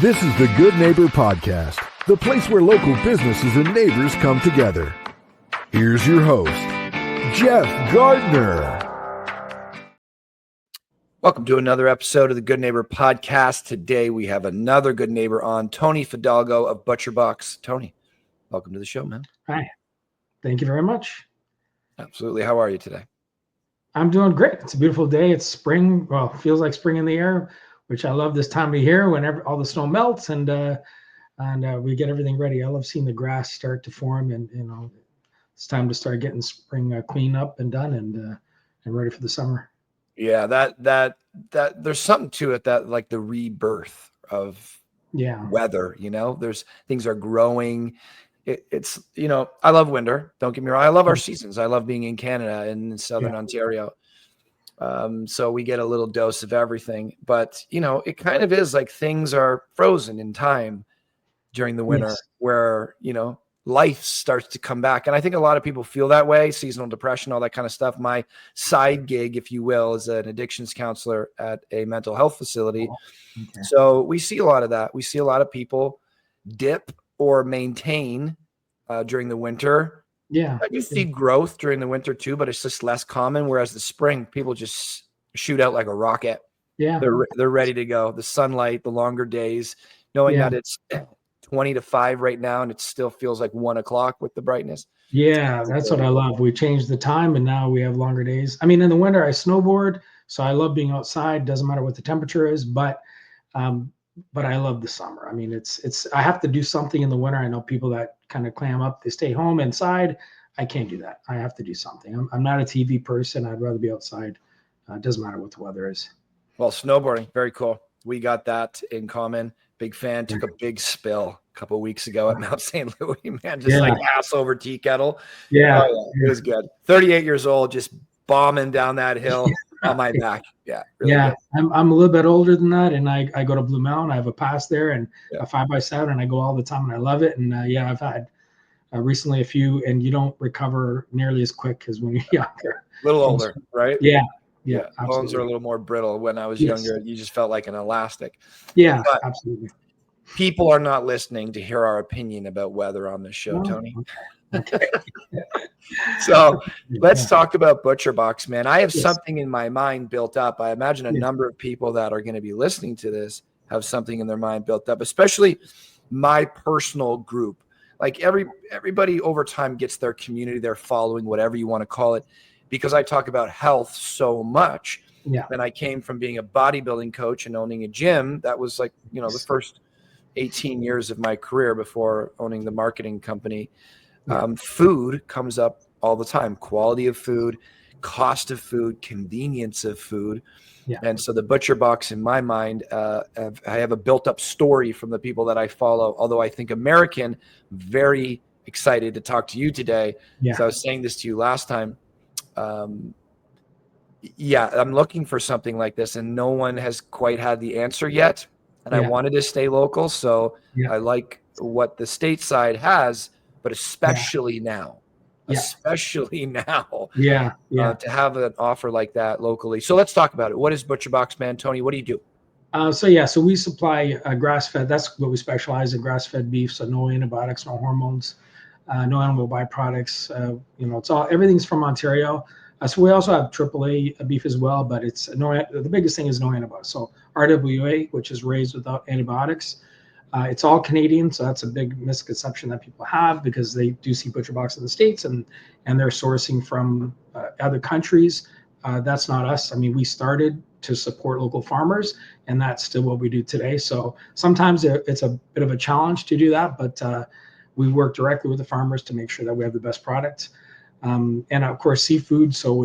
This is the Good Neighbor Podcast, the place where local businesses and neighbors come together. Here's your host, Jeff Gardner. Welcome to another episode of the Good Neighbor Podcast. Today we have another good neighbor on, Tony Fidalgo of ButcherBox. Tony, welcome to the show, man. Hi. Thank you very much. Absolutely. How are you today? I'm doing great. It's a beautiful day. It's spring. Well, it feels like spring in the air, which I love this time of year when all the snow melts and we get everything ready. I love seeing the grass start to form, and it's time to start getting spring clean up and done and ready for the summer. Yeah, that there's something to it, that like the rebirth of weather. There's things are growing. It's I love winter. Don't get me wrong. I love our seasons. I love being in Canada and in Southern Ontario. So we get a little dose of everything, but it kind of is like things are frozen in time during the winter where, life starts to come back. And I think a lot of people feel that way, seasonal depression, all that kind of stuff. My side gig, if you will, is an addictions counselor at a mental health facility. Okay. So we see a lot of that. We see a lot of people dip or maintain during the winter. Yeah. I do see growth during the winter too, but it's just less common. Whereas the spring, people just shoot out like a rocket. Yeah. They're ready to go. The sunlight, the longer days, knowing that it's 20 to 5 right now, and it still feels like 1 o'clock with the brightness. Yeah, that's what I love. We changed the time and now we have longer days. I mean, in the winter I snowboard, so I love being outside. Doesn't matter what the temperature is, but I love the summer. I mean, it's I have to do something in the winter. I know people that kind of clam up, they stay home inside. I can't do that. I have to do something. I'm not a TV person. I'd rather be outside. It doesn't matter what the weather is. Well, snowboarding, very cool. We got that in common. Big fan. Took a big spill a couple of weeks ago at Mount St. Louis, man. Just like ass over tea kettle. Yeah. It was good. 38 years old, just bombing down that hill on my back. Yeah. Really good. I'm a little bit older than that. And I go to Blue Mountain. I have a pass there and a 5x7, and I go all the time and I love it. And I've had recently a few, and you don't recover nearly as quick as when you're younger. A little older, right? Yeah. Bones are a little more brittle. When I was younger, you just felt like an elastic. Yeah, but absolutely. People are not listening to hear our opinion about weather on this show, Tony. Okay. So let's talk about ButcherBox, man. I have something in my mind built up. I imagine a number of people that are going to be listening to this have something in their mind built up, especially my personal group. Like everybody over time gets their community, their following, whatever you want to call it. Because I talk about health so much, and I came from being a bodybuilding coach and owning a gym. That was like, the first 18 years of my career before owning the marketing company. Food comes up all the time. Quality of food, cost of food, convenience of food. Yeah. And so the ButcherBox, in my mind, I have a built-up story from the people that I follow. Although I think American, very excited to talk to you today. Yeah. So I was saying this to you last time. I'm looking for something like this, and no one has quite had the answer yet. And I wanted to stay local, so I like what the stateside has, but especially now, to have an offer like that locally. So let's talk about it. What is ButcherBox, man? Tony, what do you do? So we supply grass-fed. That's what we specialize in, grass-fed beef. So no antibiotics, no hormones. No animal byproducts. Everything's from Ontario. So we also have AAA beef as well, but the biggest thing is no antibiotics. So RWA, which is raised without antibiotics. It's all Canadian, so that's a big misconception that people have, because they do see ButcherBox in the States and they're sourcing from other countries. That's not us. I mean, we started to support local farmers, and that's still what we do today. So sometimes it's a bit of a challenge to do that, but we work directly with the farmers to make sure that we have the best product. And of course, seafood. So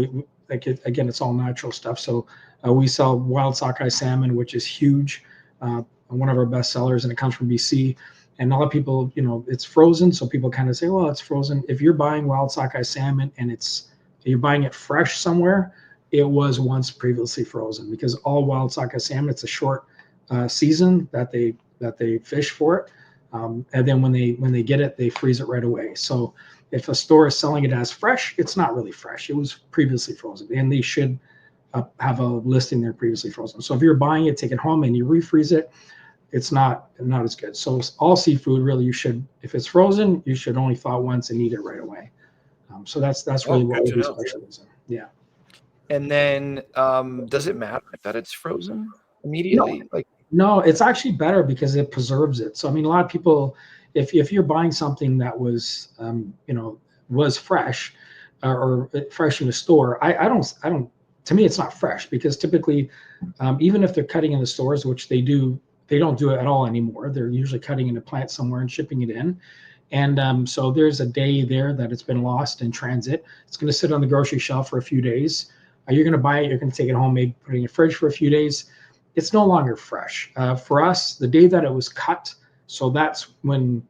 again, it's all natural stuff. So we sell wild sockeye salmon, which is huge. One of our best sellers, and it comes from BC. And a lot of people, it's frozen. So people kind of say, well, it's frozen. If you're buying wild sockeye salmon and you're buying it fresh somewhere, it was once previously frozen, because all wild sockeye salmon, it's a short season that they fish for it. And then when they get it, they freeze it right away. So if a store is selling it as fresh, it's not really fresh. It was previously frozen, and they should have a listing there previously frozen. So if you're buying it, take it home and you refreeze it, it's not as good. So all seafood, really, you should, if it's frozen, you should only thaw it once and eat it right away. So that's really what we do specialize in. Yeah. And then, does it matter that it's frozen immediately? No, it's actually better because it preserves it. So I mean, a lot of people, if you're buying something that was, was fresh, or fresh in the store, I don't. To me, it's not fresh because typically, even if they're cutting in the stores, which they do, they don't do it at all anymore. They're usually cutting in a plant somewhere and shipping it in. And so there's a day there that it's been lost in transit. It's going to sit on the grocery shelf for a few days. You're going to buy it. You're going to take it home, maybe put it in your fridge for a few days. It's no longer fresh. For us, the day that it was cut, so that's when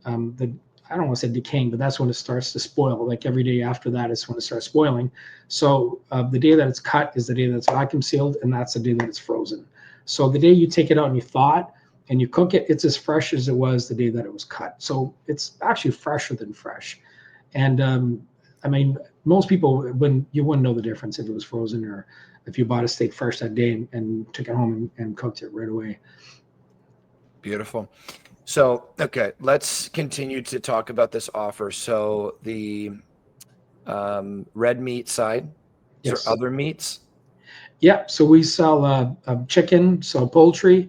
I don't want to say decaying, but that's when it starts to spoil. Like every day after that is when it starts spoiling. So the day that it's cut is the day that's vacuum sealed, and that's the day that it's frozen. So the day you take it out and you thaw it and you cook it, it's as fresh as it was the day that it was cut. So it's actually fresher than fresh. And I mean, most people, you wouldn't know the difference if it was frozen or if you bought a steak fresh that day and took it home and cooked it right away. Beautiful. So, okay, let's continue to talk about this offer. So the red meat side, is there other meats? Yeah, so we sell chicken, so poultry.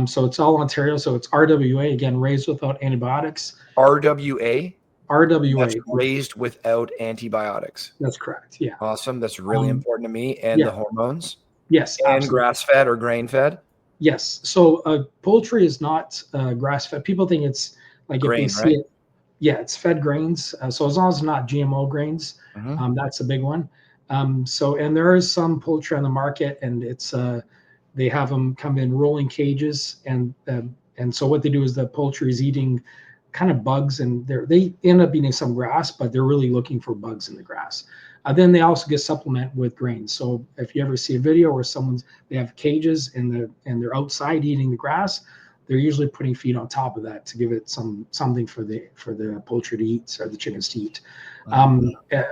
So it's all Ontario. So it's RWA, again, raised without antibiotics. RWA? RWA. That's raised without antibiotics. That's correct, yeah. Awesome. That's really important to me. And the hormones? Yes, and absolutely. Grass-fed or grain-fed? Yes. So poultry is not grass-fed. People think it's like grain, if they see it, yeah, it's fed grains. So as long as it's not GMO grains, that's a big one. So, and there is some poultry on the market, and it's they have them come in rolling cages, and so what they do is the poultry is eating kind of bugs, and they end up eating some grass, but they're really looking for bugs in the grass. Then they also get supplement with grains. So if you ever see a video where they have cages and they're outside eating the grass, they're usually putting feed on top of that to give it something for the poultry to eat or the chickens to eat.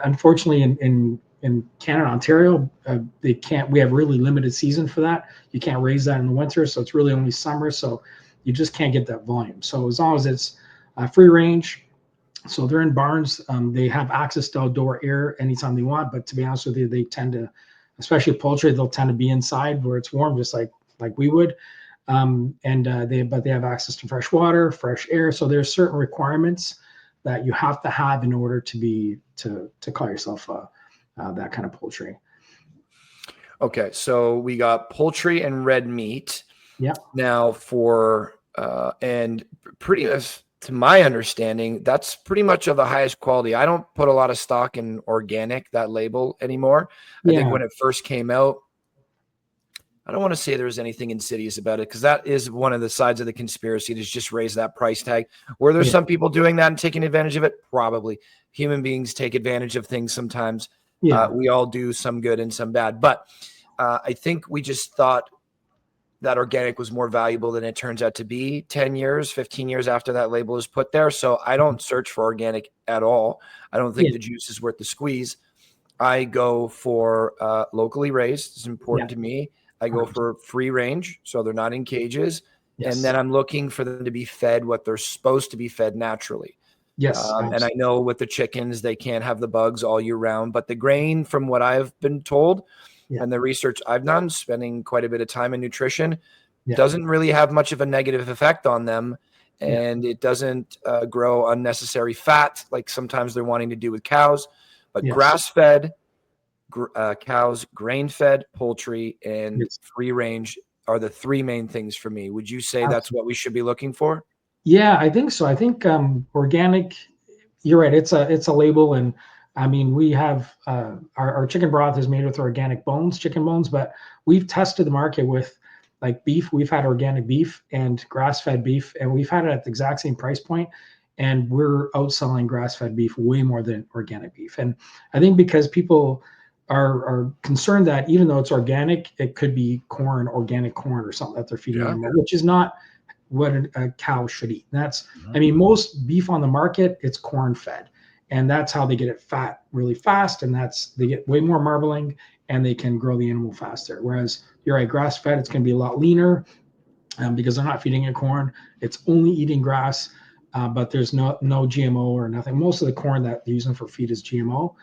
Unfortunately, in Canada, Ontario, we have really limited season for that. You can't raise that in the winter, so it's really only summer. So you just can't get that volume. So as long as it's free range, so they're in barns, they have access to outdoor air anytime they want. But to be honest with you, they tend to, especially poultry, they'll tend to be inside where it's warm, just like we would. But they have access to fresh water, fresh air. So there's certain requirements that you have to have in order to call yourself that kind of poultry. Okay, so we got poultry and red meat. Yeah. Now and pretty much, to my understanding, that's pretty much of the highest quality. I don't put a lot of stock in organic, that label, anymore. I think when it first came out, I don't want to say there was anything insidious about it, because that is one of the sides of the conspiracy, to just raise that price tag. Were there some people doing that and taking advantage of it? Probably. Human beings take advantage of things sometimes. We all do, some good and some bad. But I think we just thought that organic was more valuable than it turns out to be 10 years, 15 years after that label is put there. So I don't search for organic at all. I don't think the juice is worth the squeeze. I go for locally raised. It's important to me. I go for free range, so they're not in cages. Yes. And then I'm looking for them to be fed what they're supposed to be fed naturally. Yes. And I know with the chickens, they can't have the bugs all year round. But the grain, from what I've been told, and the research I've done, spending quite a bit of time in nutrition, doesn't really have much of a negative effect on them. And it doesn't grow unnecessary fat like sometimes they're wanting to do with cows. But grass-fed cows, grain-fed poultry, and free range are the three main things for me. Would you say that's what we should be looking for? Yeah, I think so. I think organic, you're right. It's a label, and I mean, we have our chicken broth is made with organic chicken bones, but we've tested the market with like beef. We've had organic beef and grass-fed beef, and we've had it at the exact same price point, and we're outselling grass-fed beef way more than organic beef. And I think because people are concerned that even though it's organic, it could be organic corn or something that they're feeding them, which is not what a cow should eat. That's, I mean, most beef on the market, it's corn fed, and that's how they get it fat really fast. And they get way more marbling, and they can grow the animal faster. Whereas you're right, grass fed, it's going to be a lot leaner. because they're not feeding it corn. It's only eating grass, but there's no GMO or nothing. Most of the corn that they're using for feed is GMO.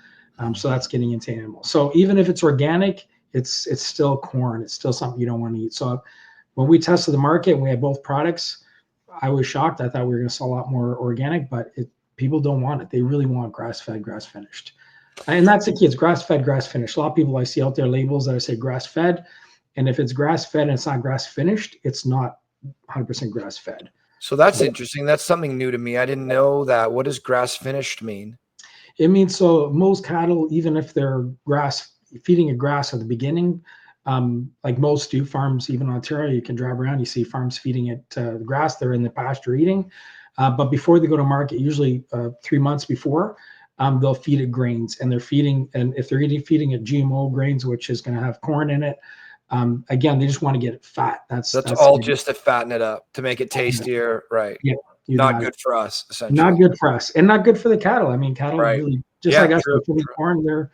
So that's getting into animals. So even if it's organic, it's still corn. It's still something you don't want to eat. So when we tested the market and we had both products, I was shocked. I thought we were going to sell a lot more organic, but people don't want it. They really want grass-fed, grass-finished. And that's the key. It's grass-fed, grass-finished. A lot of people I see out there labels that say grass-fed. And if it's grass-fed and it's not grass-finished, it's not 100% grass-fed. So that's interesting. That's something new to me. I didn't know that. What does grass-finished mean? It means, so most cattle, even if they're feeding it grass at the beginning, like most do, farms, even in Ontario, you can drive around, you see farms feeding it grass. They're in the pasture eating. But before they go to market, usually 3 months before, they'll feed it grains, and they're feeding, and if they're feeding it GMO grains, which is going to have corn in it, again, they just want to get it fat. That's all just to fatten it up, to make it tastier, right? Yeah, not good for us, essentially. Not good for us, and not good for the cattle. I mean, cattle really, just like us, true. Corn.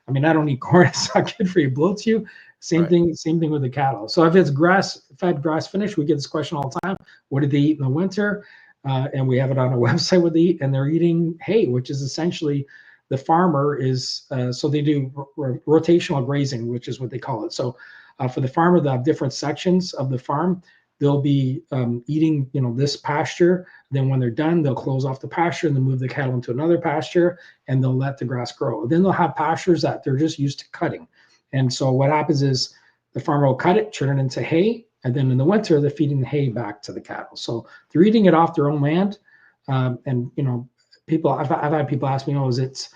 I mean, I don't eat corn. It's not good for you. Bloats you. Same thing with the cattle. So if it's grass-fed, grass-finished, we get this question all the time. What did they eat in the winter? And we have it on our website what they eat, and they're eating hay, which is essentially the farmer is, so they do rotational grazing, which is what they call it. So for the farmer, they have different sections of the farm. They'll be eating, this pasture. Then when they're done, they'll close off the pasture and then move the cattle into another pasture, and they'll let the grass grow. Then they'll have pastures that they're just used to cutting. And so what happens is the farmer will cut it, turn it into hay, and then in the winter, they're feeding the hay back to the cattle. So they're eating it off their own land. And, people, I've had people ask me, is it's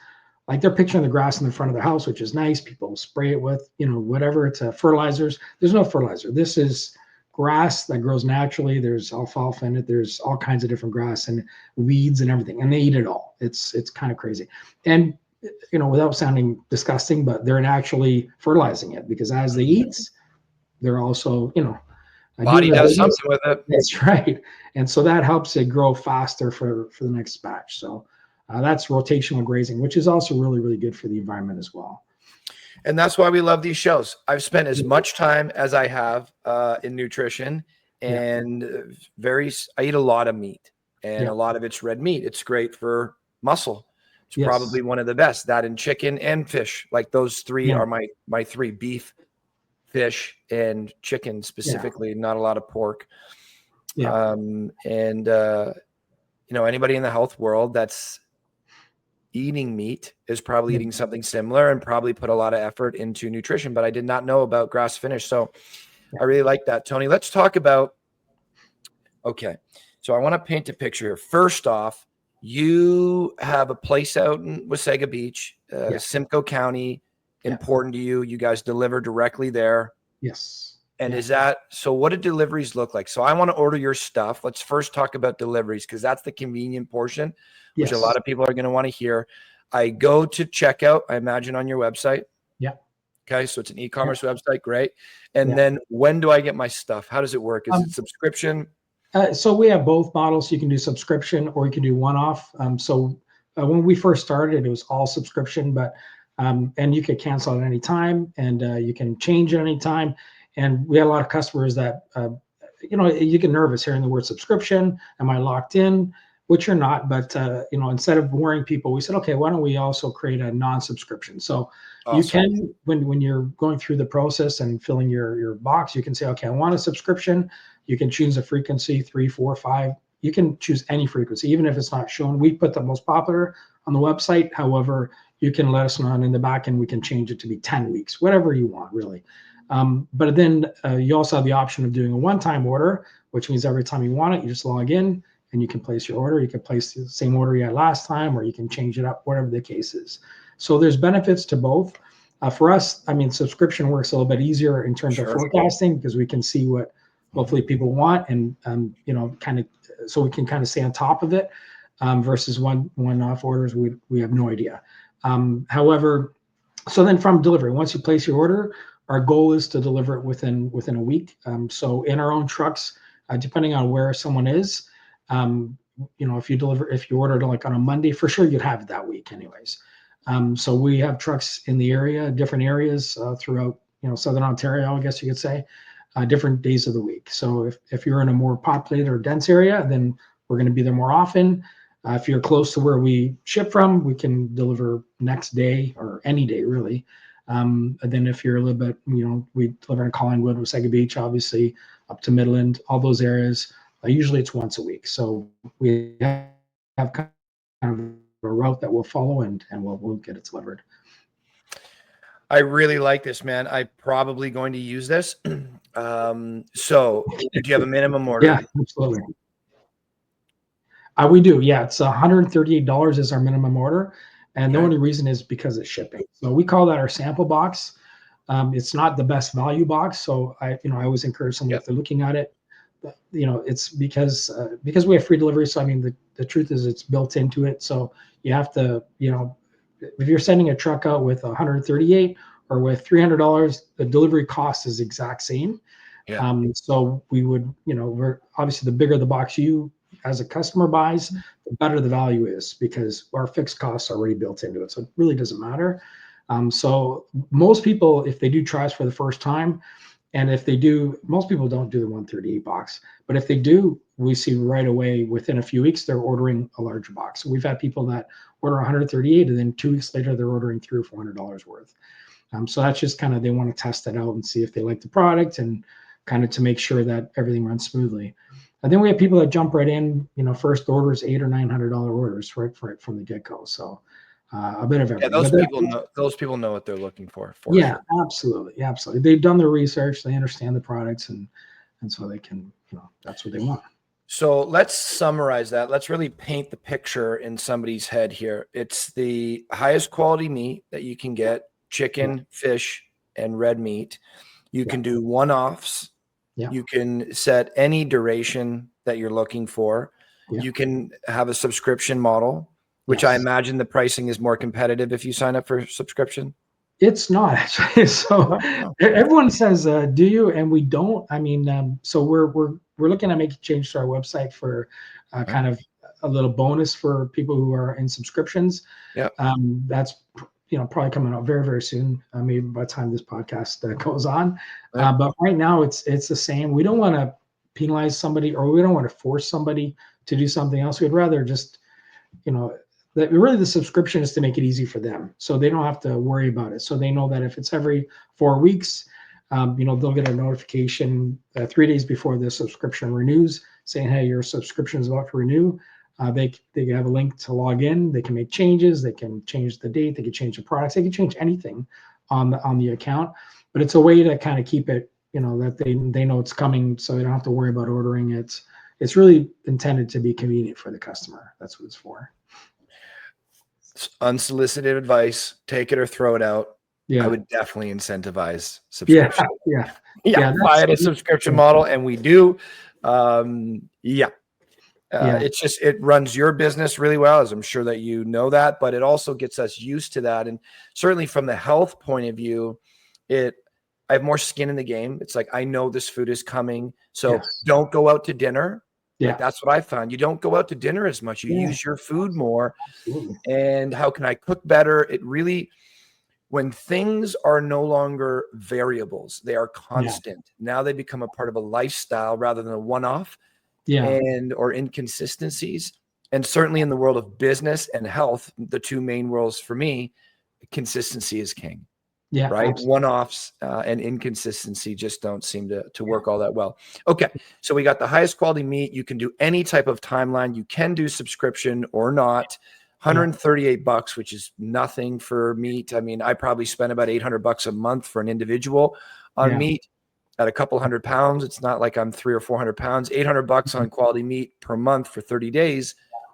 like they're picturing the grass in the front of the house, which is nice. People spray it with, whatever, it's fertilizers. There's no fertilizer. This is grass that grows naturally. There's alfalfa in it. There's all kinds of different grass and weeds and everything, and they eat it all. It's kind of crazy. And, without sounding disgusting, but they're actually fertilizing it, because as they eat, they're also, body does something with it. That's right. And so that helps it grow faster for the next batch. So that's rotational grazing, which is also really, really good for the environment as well. And that's why we love these shows. I've spent as much time as I have in nutrition, and I eat a lot of meat, and a lot of it's red meat. It's great for muscle. It's probably one of the best. That and chicken and fish. Like those three are my three: beef, fish, and chicken specifically. Not a lot of pork. Anybody in the health world that's eating meat is probably eating something similar and probably put a lot of effort into nutrition. But I did not know about grass finished, so I really like that, Tony. Let's talk about. Okay, so I want to paint a picture here. First off, you have a place out in Wasaga Beach, Simcoe County, important to you. You guys deliver directly there. Yes. And is that, so what do deliveries look like? So I want to order your stuff. Let's first talk about deliveries, because that's the convenient portion, which a lot of people are going to want to hear. I go to checkout, I imagine, on your website. Yeah. Okay. So it's an e-commerce website. Great. And then when do I get my stuff? How does it work? Is it subscription? So we have both models. You can do subscription or you can do one-off. When we first started, it was all subscription, but and you could cancel at any time, and you can change at any time. And we had a lot of customers that, you get nervous hearing the word subscription. Am I locked in? Which you're not, but instead of worrying people, we said, okay, why don't we also create a non-subscription? So you can, when you're going through the process and filling your box, you can say, okay, I want a subscription. You can choose a frequency, 3, 4, 5. You can choose any frequency, even if it's not shown. We put the most popular on the website. However, you can let us know, and in the back end, we can change it to be 10 weeks, whatever you want, really. But then you also have the option of doing a one-time order, which means every time you want it, you just log in and you can place your order. You can place the same order you had last time, or you can change it up, whatever the case is. So there's benefits to both. For us, subscription works a little bit easier in terms of forecasting, because we can see what hopefully people want, and so we can kind of stay on top of it, versus one-off orders, we have no idea. However, so then from delivery, once you place your order, our goal is to deliver it within a week. So in our own trucks, depending on where someone is, if you ordered like on a Monday, for sure you'd have it that week anyways. So we have trucks in the area, different areas throughout, Southern Ontario, I guess you could say. different days of the week. So if you're in a more populated or dense area, then we're going to be there more often. If you're close to where we ship from, we can deliver next day or any day, really. And then if you're a little bit, we deliver in Collingwood, Wasaga Beach, obviously, up to Midland, all those areas. Usually it's once a week. So we have kind of a route that we'll follow, and we'll get it delivered. I really like this, man. I'm probably going to use this. So do you have a minimum order? Yeah, absolutely. We do. Yeah, it's $138 is our minimum order. And the only reason is because it's shipping. So we call that our sample box. It's not the best value box. So I always encourage someone if they're looking at it, it's because we have free delivery. So I mean, the truth is it's built into it. So you have to, if you're sending a truck out with 138 or with $300, the delivery cost is exact same. Yeah. So we would, we're obviously the bigger the box you as a customer buys, the better the value is because our fixed costs are already built into it. So it really doesn't matter. So most people, if they do try us for the first time, and if they do, most people don't do the 138 box, but if they do, we see right away within a few weeks, they're ordering a larger box. So we've had people that order 138 and then 2 weeks later, they're ordering $300 or $400 worth. So that's just kind of, they want to test it out and see if they like the product and kind of to make sure that everything runs smoothly. And then we have people that jump right in, first orders, $800 or $900 orders right from the get-go. So a bit of everything. Yeah, those people know what they're looking for yeah, sure. absolutely. They've done their research, they understand the products, and so they can, that's what they want. So let's summarize that. Let's really paint the picture in somebody's head here. It's the highest quality meat that you can get, chicken, fish, and red meat. You can do one-offs. Yeah. You can set any duration that you're looking for. Yeah. You can have a subscription model, which I imagine the pricing is more competitive if you sign up for subscription. It's not actually. So everyone says, do you? And we don't. I mean, so we're looking at making change to our website for kind of a little bonus for people who are in subscriptions. Yeah. That's probably coming out very, very soon. Maybe by the time this podcast goes on. But right now it's the same. We don't want to penalize somebody, or we don't want to force somebody to do something else. We'd rather just, that really the subscription is to make it easy for them, so they don't have to worry about it. So they know that if it's every 4 weeks, they'll get a notification 3 days before the subscription renews, saying, "Hey, your subscription is about to renew." They have a link to log in. They can make changes. They can change the date. They can change the products. They can change anything on the account. But it's a way to kind of keep it, that they know it's coming, so they don't have to worry about ordering it. It's really intended to be convenient for the customer. That's what it's for. Unsolicited advice, take it or throw it out. Yeah. I would definitely incentivize subscription. Yeah. Buy it a subscription model, and we do. It's just, it runs your business really well, as I'm sure that you know that, but it also gets us used to that. And certainly from the health point of view, I have more skin in the game. It's like, I know this food is coming, so don't go out to dinner. Yeah. Like, that's what I found. You don't go out to dinner as much. You use your food more. Absolutely. And how can I cook better? It really, when things are no longer variables, they are constant. Now they become a part of a lifestyle rather than a one-off. Or inconsistencies. And certainly in the world of business and health, the two main worlds for me, consistency is king. Yeah. Right. Absolutely. One-offs and inconsistency just don't seem to work all that well. Okay. So we got the highest quality meat. You can do any type of timeline. You can do subscription or not. $138, which is nothing for meat. I mean, I probably spend about $800 a month for an individual on meat. At a couple 100 pounds, it's not like I'm 300 or 400 pounds. $800 on quality meat per month for 30 days,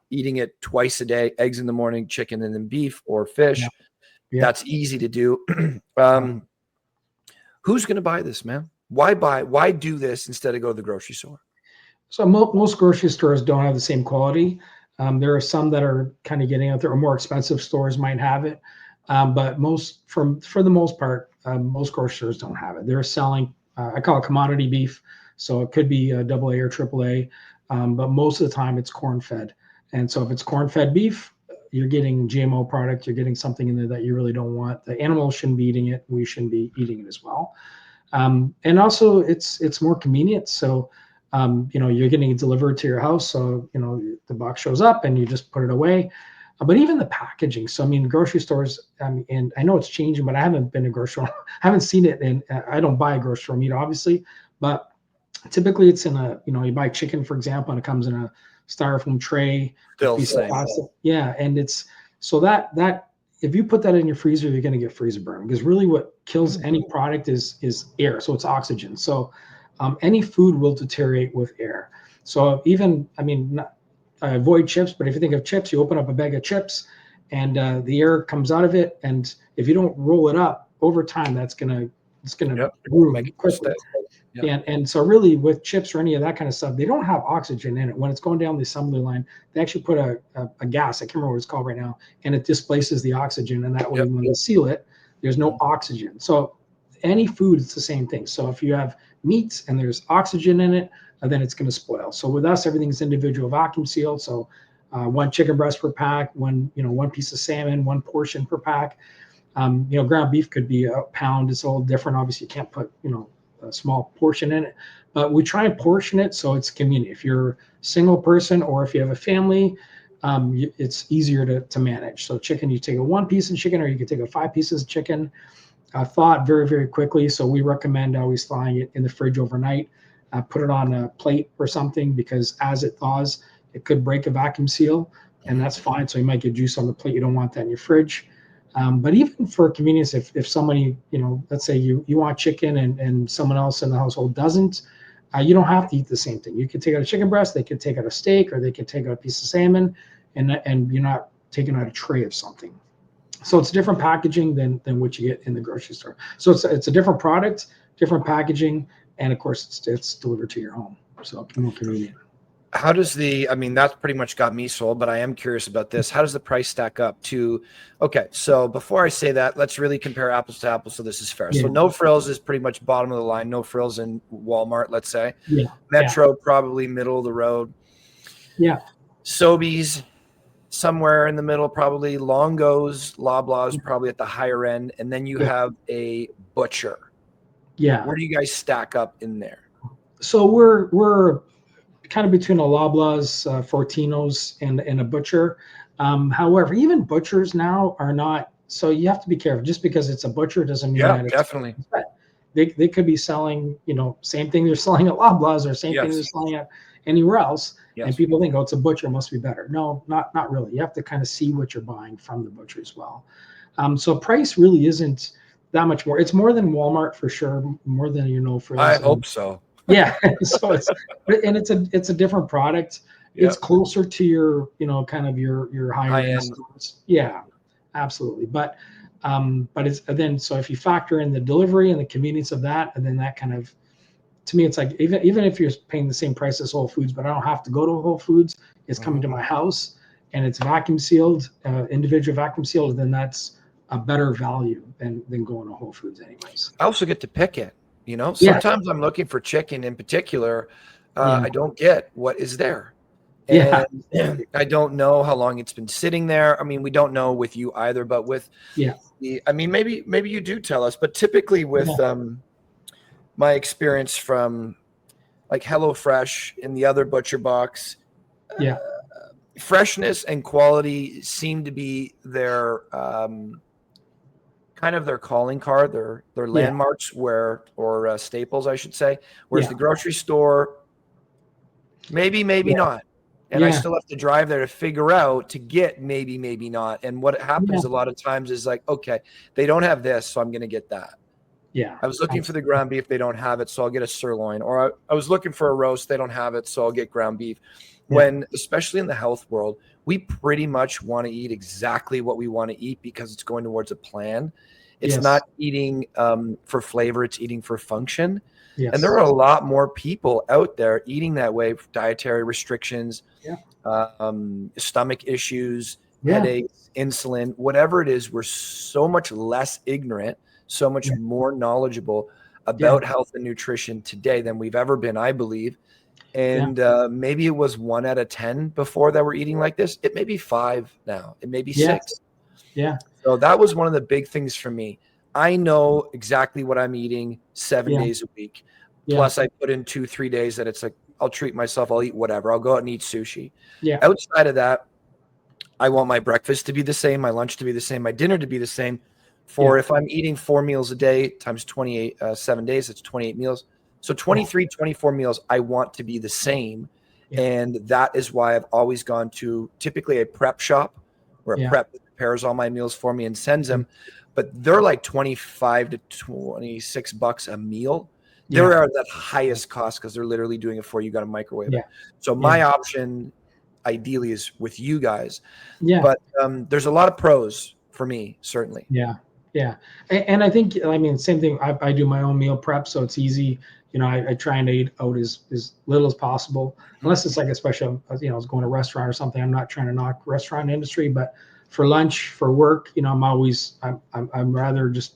eating it twice a day, eggs in the morning, chicken, and then beef or fish. That's easy to do. Who's going to buy this, man? Why do this instead of go to the grocery store? So most grocery stores don't have the same quality. There are some that are kind of getting out there, or more expensive stores might have it. But for the most part, most grocery stores don't have it. They're selling, I call it commodity beef. So it could be a AA or AAA, but most of the time it's corn-fed. And so if it's corn-fed beef, you're getting GMO product, you're getting something in there that you really don't want. The animals shouldn't be eating it. We shouldn't be eating it as well. And also it's more convenient. So, you're getting it delivered to your house. So, the box shows up and you just put it away. But even the packaging. So, I mean, grocery stores, and I know it's changing, but I haven't been to grocery store. I haven't seen it. And I don't buy grocery store meat, obviously, but typically it's in you buy chicken, for example, and it comes in a styrofoam tray, Still piece same. of plastic. Yeah. And it's so that if you put that in your freezer, you're going to get freezer burn, because really what kills any product is air. So it's oxygen. So any food will deteriorate with air. So even, I avoid chips, but if you think of chips, you open up a bag of chips and the air comes out of it. And if you don't roll it up over time, it's going to ruin quickly. Yep. And so really with chips or any of that kind of stuff, they don't have oxygen in it. When it's going down the assembly line, they actually put a gas, I can't remember what it's called right now, and it displaces the oxygen. And that way, when they seal it, there's no oxygen. So any food, it's the same thing. So if you have meats and there's oxygen in it, then it's going to spoil. So with us, everything's individual vacuum sealed. So one chicken breast per pack, one piece of salmon, one portion per pack. Ground beef could be a pound. It's all different. Obviously, you can't put, a small portion in it, but we try and portion it so it's convenient. If you're a single person or if you have a family, it's easier to manage. So chicken, you take a 1 piece of chicken, or you can take a 5 pieces of chicken, thawed very, very quickly. So we recommend always thawing it in the fridge overnight. Put it on a plate or something, because as it thaws, it could break a vacuum seal, and that's fine. So you might get juice on the plate. You don't want that in your fridge. But even for convenience, if somebody, let's say you want chicken and someone else in the household doesn't, you don't have to eat the same thing. You can take out a chicken breast, they could take out a steak, or they could take out a piece of salmon, and you're not taking out a tray of something. So it's different packaging than what you get in the grocery store. So it's a different product, different packaging, and of course it's delivered to your home. So more convenient. How does that's pretty much got me sold, but I am curious about this. How does the price stack up to, okay, so before I say that, let's really compare apples to apples so this is fair. Yeah. So No Frills is pretty much bottom of the line. No Frills in Walmart, let's say. Yeah. Metro, probably middle of the road. Yeah. Sobeys, somewhere in the middle, probably. Longo's, Loblaws, probably at the higher end. And then you have a Butcher. Yeah. Where do you guys stack up in there? So we're kind of between a Loblaws, Fortinos, and a Butcher. However, even Butchers now are not. So you have to be careful. Just because it's a Butcher doesn't mean that it's definitely. They could be selling, same thing they're selling at Loblaws or same thing they're selling at anywhere else. Yes. And people think, oh, it's a Butcher, it must be better. No, not really. You have to kind of see what you're buying from the Butcher as well. So price really isn't that much more. It's more than Walmart for sure, more than for. I hope so. Yeah, so it's a different product. Yep. It's closer to your kind of your higher end stores. Yeah, absolutely. But it's then, so if you factor in the delivery and the convenience of that, and then that kind of, to me, it's like even if you're paying the same price as Whole Foods, but I don't have to go to Whole Foods, it's coming to my house and it's vacuum sealed, individual vacuum sealed, then that's a better value than going to Whole Foods anyways. I also get to pick it. Sometimes I'm looking for chicken in particular. I don't get what is there. And I don't know how long it's been sitting there. I mean, we don't know with you either, but with, maybe you do tell us, but typically with my experience from like HelloFresh and the other ButcherBox, freshness and quality seem to be their, kind of their calling card, their landmarks, or staples, I should say. Whereas the grocery store, maybe not. And I still have to drive there to figure out to get maybe not. And what happens a lot of times is like, okay, they don't have this, so I'm going to get that. Yeah. I was looking for the ground beef. They don't have it, so I'll get a sirloin. Or I was looking for a roast. They don't have it, so I'll get ground beef. When, especially in the health world, we pretty much want to eat exactly what we want to eat because it's going towards a plan. It's not eating for flavor. It's eating for function. Yes. And there are a lot more people out there eating that way, dietary restrictions, stomach issues, headaches, insulin, whatever it is. We're so much less ignorant, so much more knowledgeable about health and nutrition today than we've ever been, I believe. And maybe it was 1 out of 10 before that were eating like this. It may be 5 now. It may be 6. Yeah. So that was one of the big things for me. I know exactly what I'm eating 7 Yeah. days a week. Yeah. Plus I put in 2-3 days that it's like, I'll treat myself. I'll eat whatever. I'll go out and eat sushi. Yeah. Outside of that, I want my breakfast to be the same, my lunch to be the same, my dinner to be the same. If I'm eating 4 meals a day times 28, 7 days, that's 28 meals. So 23, 24 meals I want to be the same. Yeah. And that is why I've always gone to typically a prep shop where a prep prepares all my meals for me and sends them. But they're like 25 to 26 bucks a meal. They're at that highest cost because they're literally doing it for you. You got to microwave it. So my option ideally is with you guys. Yeah. But there's a lot of pros for me, certainly. Yeah. Yeah. And I think, I mean, same thing. I do my own meal prep, so it's easy. You know, I try and eat out as little as possible, unless it's like a special, you know, I was going to a restaurant or something. I'm not trying to knock restaurant industry, but for lunch, for work, you know, I'm rather just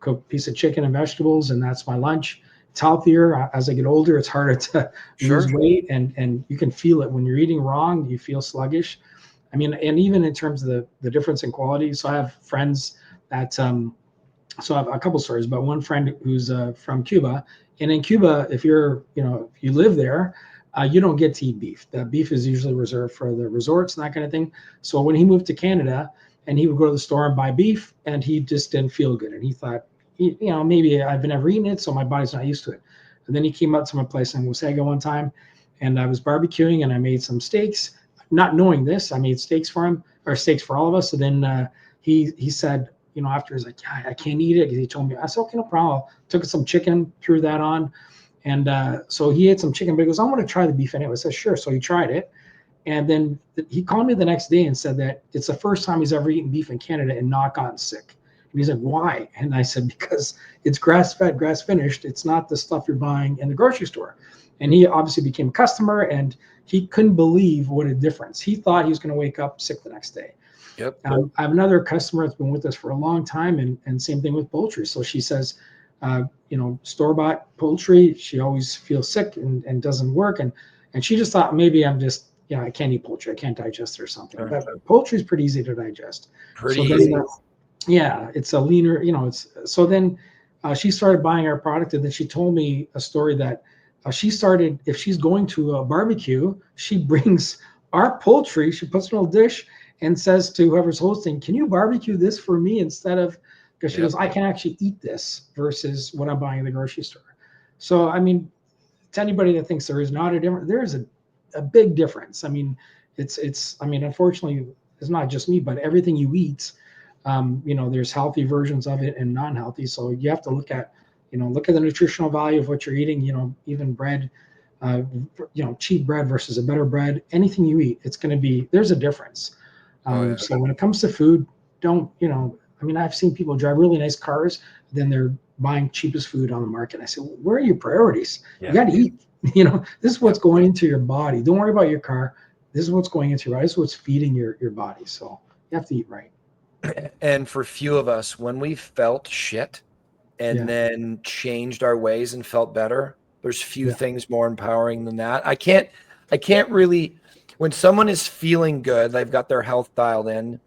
cook a piece of chicken and vegetables, and that's my lunch. It's healthier. As I get older, it's harder to lose weight, and you can feel it when you're eating wrong. You feel sluggish. I mean, and even in terms of the difference in quality. So I have friends that, so I have a couple stories, but one friend who's from Cuba, and in Cuba, if you live there, you don't get to eat beef. That beef is usually reserved for the resorts and that kind of thing. So when he moved to Canada, and he would go to the store and buy beef, and he just didn't feel good, and he thought, you know, maybe I've never eaten it, so my body's not used to it. And then he came out to my place in Wasaga one time, and I was barbecuing, and I made some steaks. Not knowing this, I made steaks for him, or steaks for all of us. So then he said, you know, after he's like, yeah, I can't eat it. He told me, I said, okay, no problem. Took some chicken, threw that on. And so he ate some chicken, but he goes, I want to try the beef anyway. I said, sure. So he tried it. And then he called me the next day and said that it's the first time he's ever eaten beef in Canada and not gotten sick. And he's like, why? And I said, because it's grass-fed, grass-finished. It's not the stuff you're buying in the grocery store. And he obviously became a customer, and he couldn't believe what a difference. He thought he was going to wake up sick the next day. Yep. I have another customer that's been with us for a long time, and same thing with poultry. So she says, you know, store-bought poultry, she always feels sick and doesn't work. And she just thought, maybe I'm just, you know, I can't eat poultry. I can't digest it or something. But poultry is pretty easy to digest. Pretty easy. Yeah, it's a leaner, you know, it's, so then she started buying our product, and then she told me a story that she started, if she's going to a barbecue, she brings our poultry, she puts it in a dish and says to whoever's hosting, can you barbecue this for me instead of, because she goes, I can actually eat this versus what I'm buying in the grocery store. So, I mean, to anybody that thinks there is not a difference, there is a big difference. I mean, I mean, unfortunately, it's not just me, but everything you eat, you know, there's healthy versions of it and non-healthy. So you have to look at the nutritional value of what you're eating, you know, even bread, you know, cheap bread versus a better bread, anything you eat, it's going to be, there's a difference. So when it comes to food, don't, you know, I mean, I've seen people drive really nice cars, then they're buying cheapest food on the market. I say, well, where are your priorities? You got to eat, you know, this is what's going into your body. Don't worry about your car. This is what's going into your body. This is what's feeding your body. So you have to eat right. And for few of us, when we felt shit and then changed our ways and felt better, there's few things more empowering than that. I can't really, when someone is feeling good, they've got their health dialed in,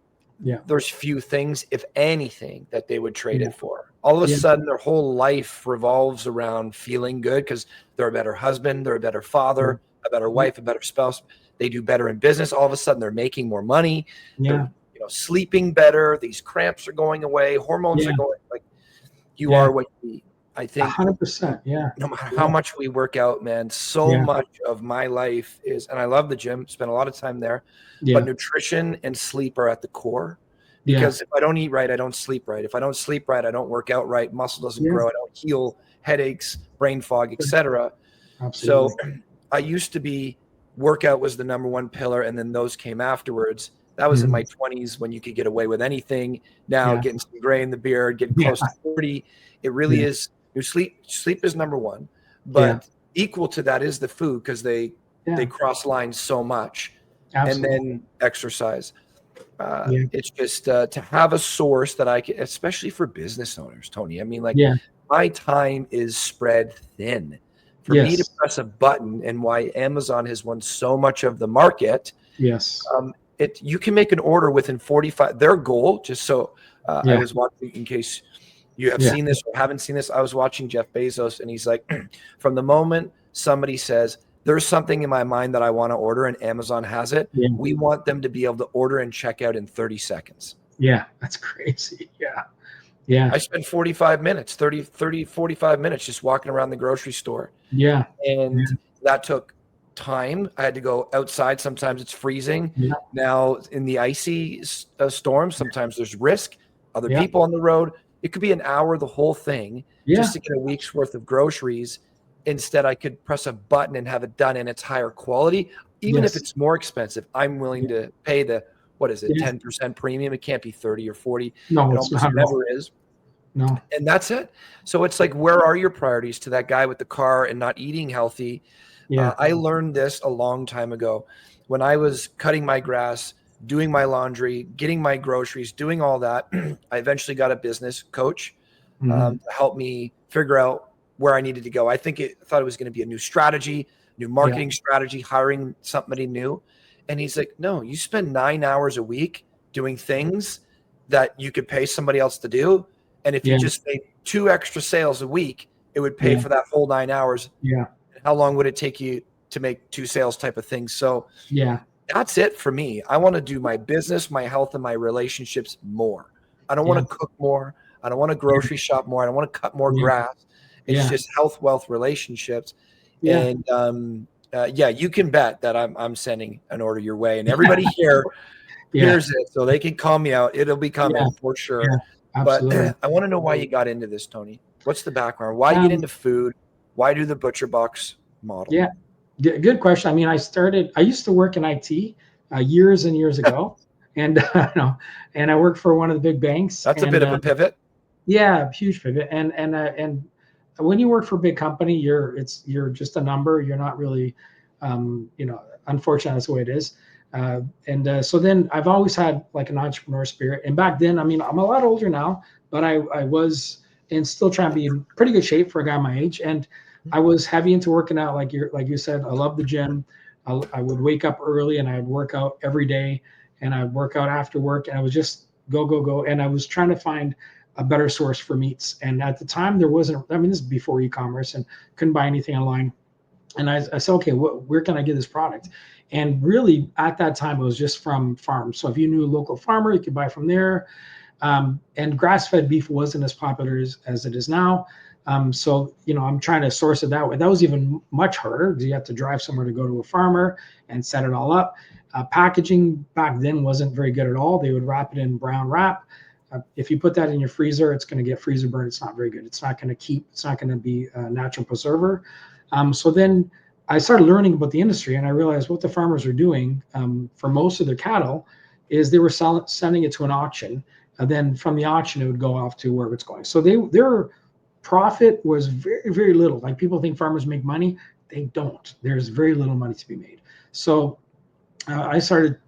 there's few things, if anything, that they would trade it for. All of a sudden, their whole life revolves around feeling good because they're a better husband, they're a better father, a better wife, a better spouse. They do better in business. All of a sudden, they're making more money. They're, you know, sleeping better. These cramps are going away. Hormones are going, like, you are what you eat. I think 100%. No matter how much we work out, man, so much of my life is, and I love the gym, spend a lot of time there, but nutrition and sleep are at the core. Because if I don't eat right, I don't sleep right. If I don't sleep right, I don't work out right. Muscle doesn't grow. I don't heal, headaches, brain fog, etc. So I used to be, workout was the number one pillar, and then those came afterwards. That was in my 20s when you could get away with anything. Now getting some gray in the beard, getting close to 40, it really is. Your sleep is number one, but equal to that is the food, because they cross lines so much. And then exercise. It's just to have a source that I can, especially for business owners, Tony. I mean, like, my time is spread thin. For me to press a button, and why Amazon has won so much of the market. You can make an order within 45. Their goal, just so I was watching, in case You have seen this or haven't seen this. I was watching Jeff Bezos, and he's like, from the moment somebody says, there's something in my mind that I want to order and Amazon has it, we want them to be able to order and check out in 30 seconds. Yeah, that's crazy. Yeah. I spent 45 minutes, 45 minutes just walking around the grocery store. Yeah. And that took time. I had to go outside. Sometimes it's freezing. Yeah. Now in the icy storms, sometimes there's risk. Other people on the road. It could be an hour, the whole thing, just to get a week's worth of groceries. Instead, I could press a button and have it done, and it's higher quality. Even if it's more expensive, I'm willing to pay the, 10% premium. It can't be 30 or 40. No, it it's almost never is. No. And that's it. So it's like, where are your priorities to that guy with the car and not eating healthy? Yeah. I learned this a long time ago when I was cutting my grass, doing my laundry, getting my groceries, doing all that. I eventually got a business coach to help me figure out where I needed to go. I thought it was going to be a new strategy, new marketing strategy, hiring somebody new. And he's like, no, you spend 9 hours a week doing things that you could pay somebody else to do. And if you just made 2 extra sales a week, it would pay for that whole 9 hours. Yeah. How long would it take you to make 2 sales type of thing? So that's it for me. I want to do my business, my health, and my relationships more. I don't want to cook more. I don't want to grocery shop more. I don't want to cut more grass. It's just health, wealth, relationships. And you can bet that I'm sending an order your way. And everybody here hears it, so they can call me out. It'll be coming for sure. But I want to know why you got into this, Tony. What's the background? Why get into food? Why do the ButcherBox model? Yeah, good question. I mean, I used to work in IT years and years ago, and and I worked for one of the big banks. That's a bit of a pivot. Yeah, huge pivot. And when you work for a big company, you're just a number. You're not really, unfortunately, that's the way it is. So then I've always had like an entrepreneur spirit. And back then, I mean, I'm a lot older now, but I was and still trying to be in pretty good shape for a guy my age. And I was heavy into working out, like you said. I love the gym. I would wake up early and I'd work out every day, and I'd work out after work, and I was just go. And I was trying to find a better source for meats. And at the time there wasn't, I mean, this is before e-commerce and couldn't buy anything online. And I said, okay, where can I get this product? And really at that time, it was just from farms. So if you knew a local farmer, you could buy from there. And grass-fed beef wasn't as popular as it is now. So, I'm trying to source it that way. That was even much harder because you have to drive somewhere to go to a farmer and set it all up. Packaging back then wasn't very good at all. They would wrap it in brown wrap. If you put that in your freezer, it's going to get freezer burn. It's not very good. It's not going to keep. It's not going to be a natural preserver. So then I started learning about the industry, and I realized what the farmers are doing for most of their cattle is they were sending it to an auction, and then from the auction it would go off to wherever it's going. So their profit was very, very little. Like, people think farmers make money. They don't. There's very little money to be made. So I started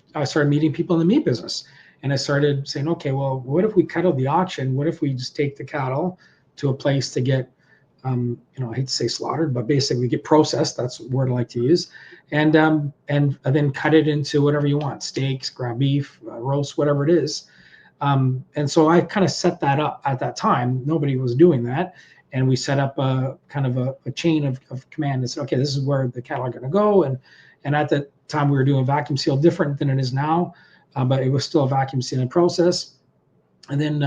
meeting people in the meat business. And I started saying, okay, well, what if we cut out the auction? What if we just take the cattle to a place to get, I hate to say slaughtered, but basically get processed. That's the word I like to use. And then cut it into whatever you want: steaks, ground beef, roast, whatever it is. And so I kind of set that up at that time. Nobody was doing that. And we set up a kind of a chain of command and said, okay, this is where the cattle are going to go. And at the time we were doing vacuum seal, different than it is now. But it was still a vacuum sealing process. And then,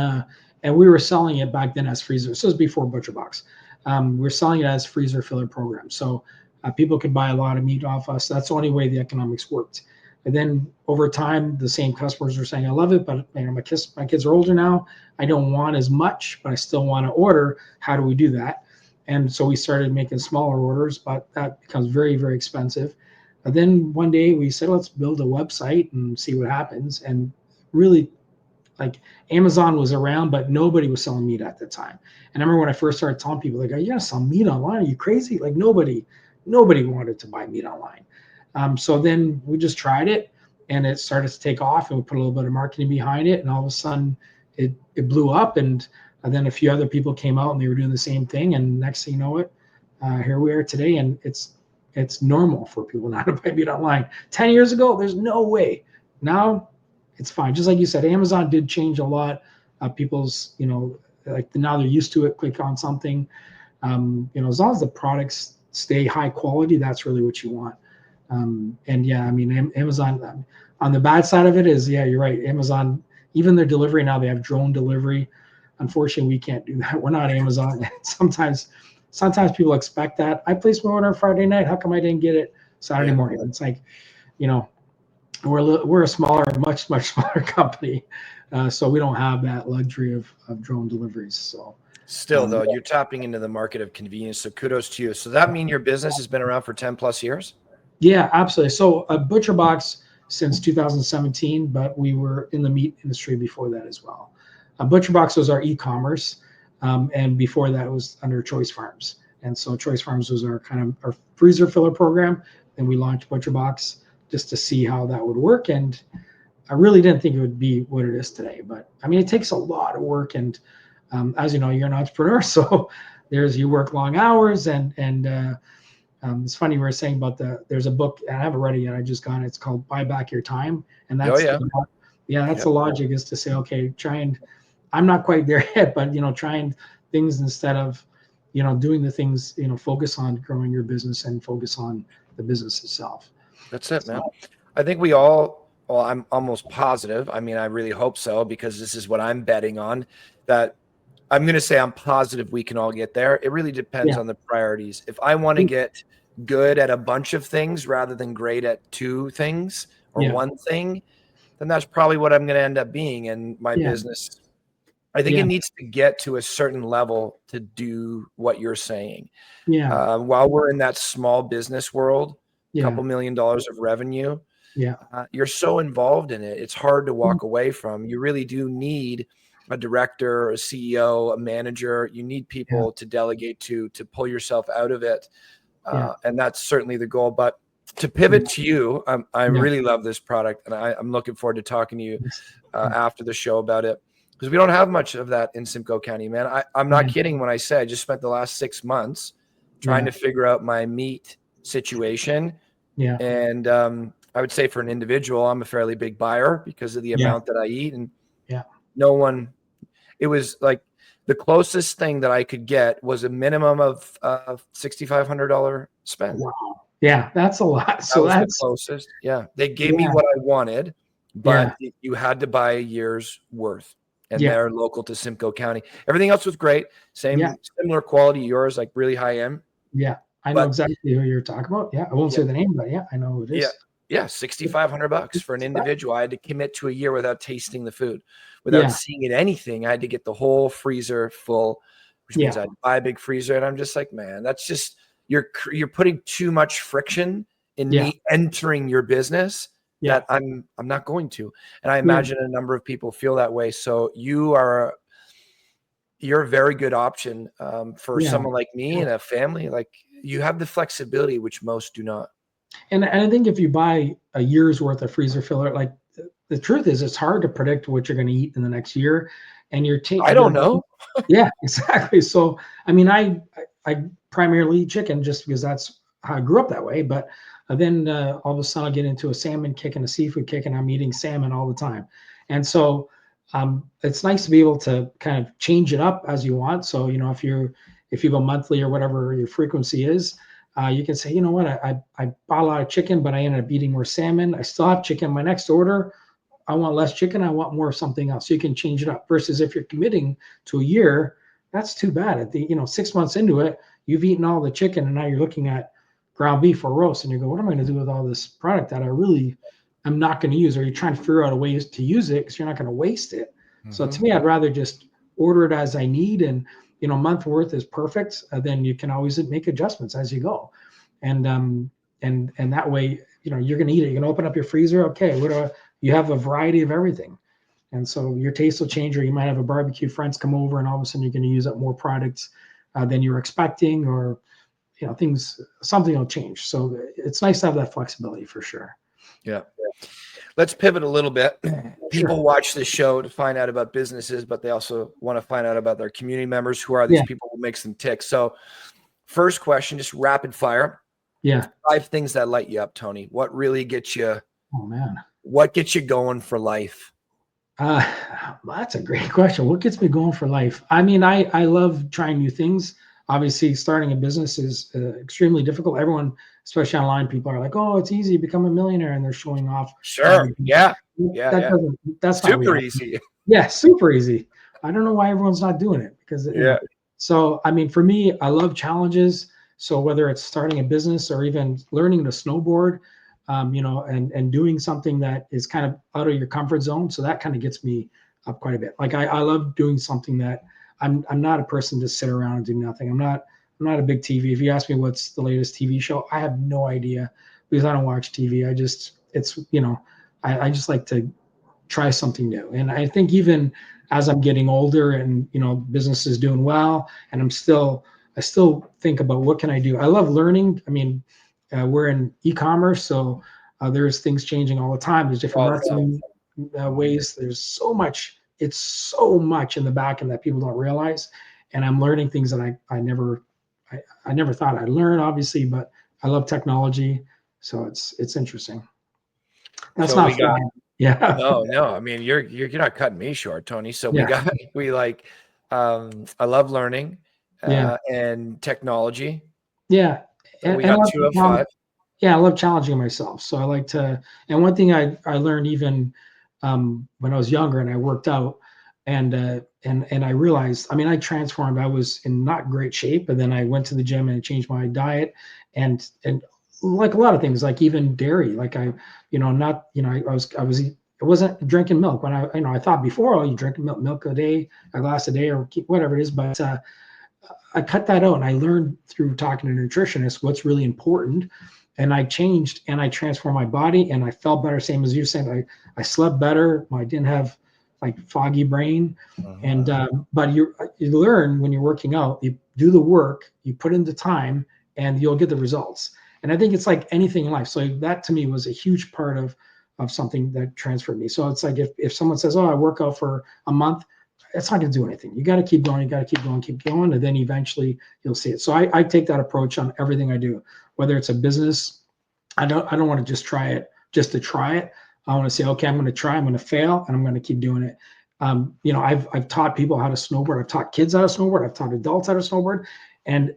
and we were selling it back then as freezer. So it was before ButcherBox. We were selling it as freezer filler program. So people could buy a lot of meat off us. That's the only way the economics worked. And then over time, the same customers were saying, I love it, but my kids are older now. I don't want as much, but I still want to order. How do we do that? And so we started making smaller orders, but that becomes very, very expensive. And then one day we said, let's build a website and see what happens. And really, like, Amazon was around, but nobody was selling meat at the time. And I remember when I first started telling people, like, are you gonna sell meat online? Are you crazy? Like, nobody wanted to buy meat online. So then we just tried it, and it started to take off, and we put a little bit of marketing behind it, and all of a sudden it blew up. And then a few other people came out and they were doing the same thing. And next thing you know it, here we are today, and it's normal for people not to buy meat online. 10 years ago, there's no way. Now it's fine. Just like you said, Amazon did change a lot of people's, like now they're used to it, click on something. As long as the products stay high quality, that's really what you want. And yeah, I mean, Amazon, on the bad side of it is, yeah, you're right. Amazon, even their delivery now, they have drone delivery. Unfortunately, we can't do that. We're not Amazon. Sometimes people expect that. I placed my order on Friday night. How come I didn't get it Saturday morning? It's like, we're a smaller, much smaller company, so we don't have that luxury of drone deliveries. So still, though, you're tapping into the market of convenience. So kudos to you. So that mean your business has been around for 10 plus years? Yeah, absolutely. So ButcherBox since 2017, but we were in the meat industry before that as well. ButcherBox was our e-commerce, and before that was under Choice Farms. And so Choice Farms was our freezer filler program. Then we launched ButcherBox just to see how that would work. And I really didn't think it would be what it is today. But I mean, it takes a lot of work. And as you know, you're an entrepreneur, so you work long hours. And it's funny, we were saying about there's a book, and I haven't read it yet. I just got it. It's called Buy Back Your Time. And that's, the logic is to say, okay, I'm not quite there yet, but, trying things instead of, doing the things, focus on growing your business and focus on the business itself. That's it, man. I think we all, well, I'm almost positive. I mean, I really hope so, because this is what I'm betting on, that I'm going to say I'm positive we can all get there. It really depends on the priorities. If I want to get good at a bunch of things rather than great at two things or one thing, then that's probably what I'm going to end up being in my business. I think it needs to get to a certain level to do what you're saying. While we're in that small business world, a couple $1 million of revenue, you're so involved in it. It's hard to walk away from. You really do need a director, a CEO, a manager. You need people to delegate to pull yourself out of it. And that's certainly the goal. But to pivot to you, I really love this product, and I'm looking forward to talking to you after the show about it, because we don't have much of that in Simcoe County, man. I'm not kidding when I say I just spent the last 6 months trying to figure out my meat situation. And I would say for an individual, I'm a fairly big buyer because of the amount that I eat. And it was like the closest thing that I could get was a minimum of $6,500 spend. Wow. Yeah, that's a lot. So that's the closest. Yeah. They gave me what I wanted, but you had to buy a year's worth. And they're local to Simcoe County. Everything else was great. Similar quality yours, like really high end. Yeah. I know exactly who you're talking about. Yeah. I won't say the name, but I know who it is. Yeah. $6,500 for an individual. I had to commit to a year without tasting the food, without seeing it anything. I had to get the whole freezer full, which means I had to buy a big freezer. And I'm just like, man, that's just, you're putting too much friction in me entering your business that I'm not going to. And I imagine a number of people feel that way. So you're a very good option for someone like me and a family. Like, you have the flexibility, which most do not. And I think if you buy a year's worth of freezer filler, like the truth is, it's hard to predict what you're going to eat in the next year. And I don't know. Yeah, exactly. So, I mean, I primarily eat chicken just because that's how I grew up that way. But then all of a sudden I get into a salmon kick and a seafood kick, and I'm eating salmon all the time. And so it's nice to be able to kind of change it up as you want. So, if you go monthly or whatever your frequency is, you can say, you know what, I bought a lot of chicken, but I ended up eating more salmon. I still have chicken. My next order, I want less chicken. I want more of something else. So you can change it up. Versus if you're committing to a year, that's too bad. At the 6 months into it, you've eaten all the chicken, and now you're looking at ground beef or roast, and you go, what am I going to do with all this product that I'm not going to use? Or you're trying to figure out a way to use it because you're not going to waste it. Mm-hmm. So to me, I'd rather just order it as I need, and a month worth is perfect. Then you can always make adjustments as you go, and that way, you're going to eat it. You're going to open up your freezer. Okay, you have a variety of everything, and so your taste will change. Or you might have a barbecue friends come over, and all of a sudden you're going to use up more products than you were expecting, or something will change. So it's nice to have that flexibility for sure. Yeah. Let's pivot a little bit. People watch this show to find out about businesses, but they also want to find out about their community members. Who are these people who makes them tick? So first question, just rapid fire. Yeah. 5 things that light you up, Tony. What really gets you? Oh man. What gets you going for life? That's a great question. What gets me going for life? I mean, I love trying new things. Obviously, starting a business is extremely difficult. Everyone, especially online, people are like, "Oh, it's easy, become a millionaire," and they're showing off all Sure. the things. Yeah. That doesn't. That's not Super reality. easy. Yeah, super easy. I don't know why everyone's not doing it because Yeah. So I mean, for me, I love challenges. So whether it's starting a business or even learning to snowboard, and doing something that is kind of out of your comfort zone, so that kind of gets me up quite a bit. Like I love doing something that I'm not a person to sit around and do nothing. I'm not a big TV. If you ask me what's the latest TV show, I have no idea because I don't watch TV. I just like to try something new. And I think even as I'm getting older and business is doing well, and I still think about what can I do. I love learning. I mean, we're in e-commerce, so there's things changing all the time. There's different All the time. marketing ways. There's so much. It's so much in the back end that people don't realize. And I'm learning things that I never thought I'd learn, obviously, but I love technology, so it's interesting. That's So we not got flying. Yeah. no. I mean, you're not cutting me short, Tony. So we Yeah. got we like I love learning Yeah. and technology. Yeah. We And got two of five. yeah, I love challenging myself. So I like to, and one thing I learned even when I was younger and I worked out and I realized, I mean, I transformed. I was in not great shape, but then I went to the gym and changed my diet and like a lot of things, like even dairy, like I wasn't drinking milk when I thought before, oh, you drink milk a day, a glass a day or whatever it is. But I cut that out and I learned through talking to nutritionists what's really important. And I changed and I transformed my body and I felt better. Same as you said, I slept better. I didn't have like foggy brain. And but you learn when you're working out, you do the work, you put in the time, and you'll get the results. And I think it's like anything in life. So that to me was a huge part of something that transferred me. So it's like if someone says, "Oh, I work out for a month," it's not going to do anything. You got to keep going. You got to keep going, and then eventually you'll see it. So I take that approach on everything I do, whether it's a business. I don't want to just try it just to try it. I want to say, okay, I'm going to try. I'm going to fail, and I'm going to keep doing it. I've taught people how to snowboard. I've taught kids how to snowboard. I've taught adults how to snowboard, and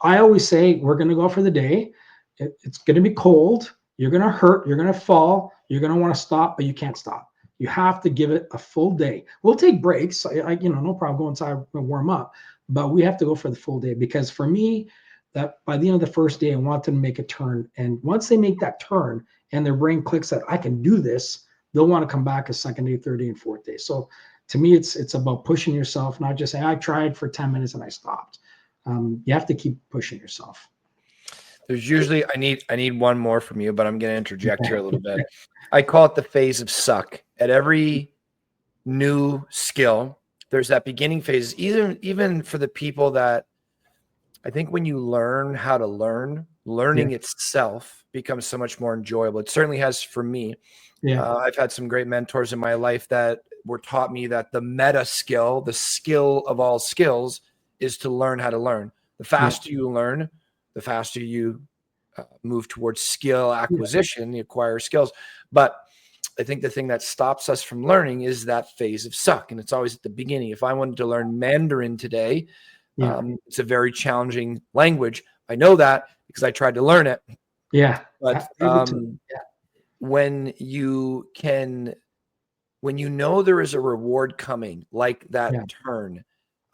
I always say we're going to go for the day. It's going to be cold. You're going to hurt. You're going to fall. You're going to want to stop, but you can't stop. You have to give it a full day. We'll take breaks. No problem. Go inside and warm up, but we have to go for the full day because for me, that by the end of the first day, I want them to make a turn. And once they make that turn and their brain clicks that I can do this, they'll want to come back a second day, third day, and fourth day. So to me, it's about pushing yourself, not just saying I tried for 10 minutes and I stopped. You have to keep pushing yourself. There's usually I need one more from you, but I'm going to interject here a little bit. I call it the phase of suck. At every new skill, there's that beginning phase. Even for the people that I think when you learn how to learning itself becomes so much more enjoyable. It certainly has for me. Yeah. I've had some great mentors in my life that were taught me that the meta skill, the skill of all skills, is to learn how to learn. The faster you learn, the faster you move towards skill acquisition, you acquire skills. But I think the thing that stops us from learning is that phase of suck. And it's always at the beginning. If I wanted to learn Mandarin today, it's a very challenging language. I know that because I tried to learn it. Yeah. But when you know there is a reward coming, like that turn,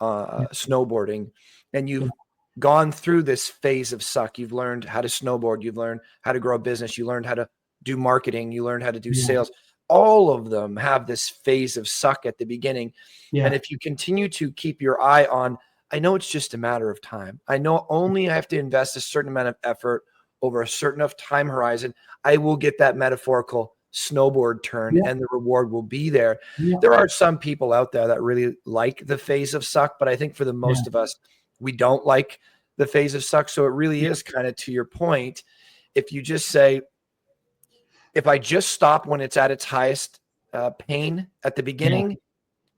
snowboarding, and you've gone through this phase of suck, you've learned how to snowboard, you've learned how to grow a business, you learned how to do marketing, you learned how to do sales. All of them have this phase of suck at the beginning. And if you continue to keep your eye on, I know it's just a matter of time. I know only I have to invest a certain amount of effort over a certain enough time horizon, I will get that metaphorical snowboard turn and the reward will be there. There are some people out there that really like the phase of suck, but I think for the most of us, we don't like the phase of suck. So it really is kind of to your point. If you just say, if I just stop when it's at its highest pain at the beginning,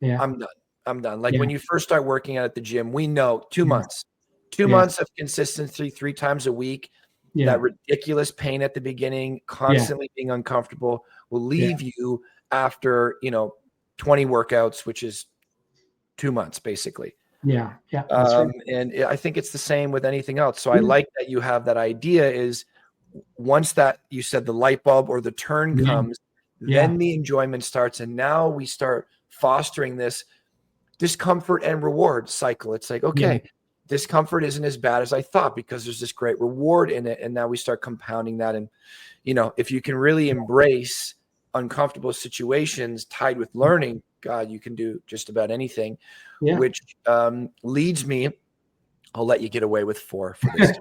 I'm done. I'm done. Like when you first start working out at the gym, we know 2 months, 2 months of consistency, 3 times a week, that ridiculous pain at the beginning, constantly being uncomfortable will leave you after, 20 workouts, which is 2 months basically. Yeah. That's right. And I think it's the same with anything else. So I like that you have that idea is once that you said the light bulb or the turn comes, then the enjoyment starts. And now we start fostering this discomfort and reward cycle. It's like, okay, discomfort isn't as bad as I thought because there's this great reward in it. And now we start compounding that. And, if you can really embrace uncomfortable situations tied with learning, God, you can do just about anything, which leads me, I'll let you get away with 4 for this.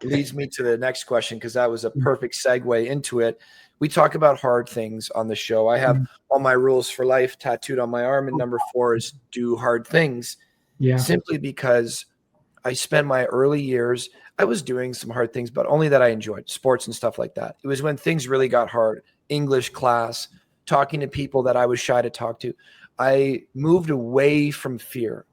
Leads me to the next question, because that was a perfect segue into it. We talk about hard things on the show. I have all my rules for life tattooed on my arm, and number 4 is do hard things. Simply because I spent my early years, I was doing some hard things, but only that I enjoyed, sports and stuff like that. It was when things really got hard, English class, talking to people that I was shy to talk to. I moved away from fear.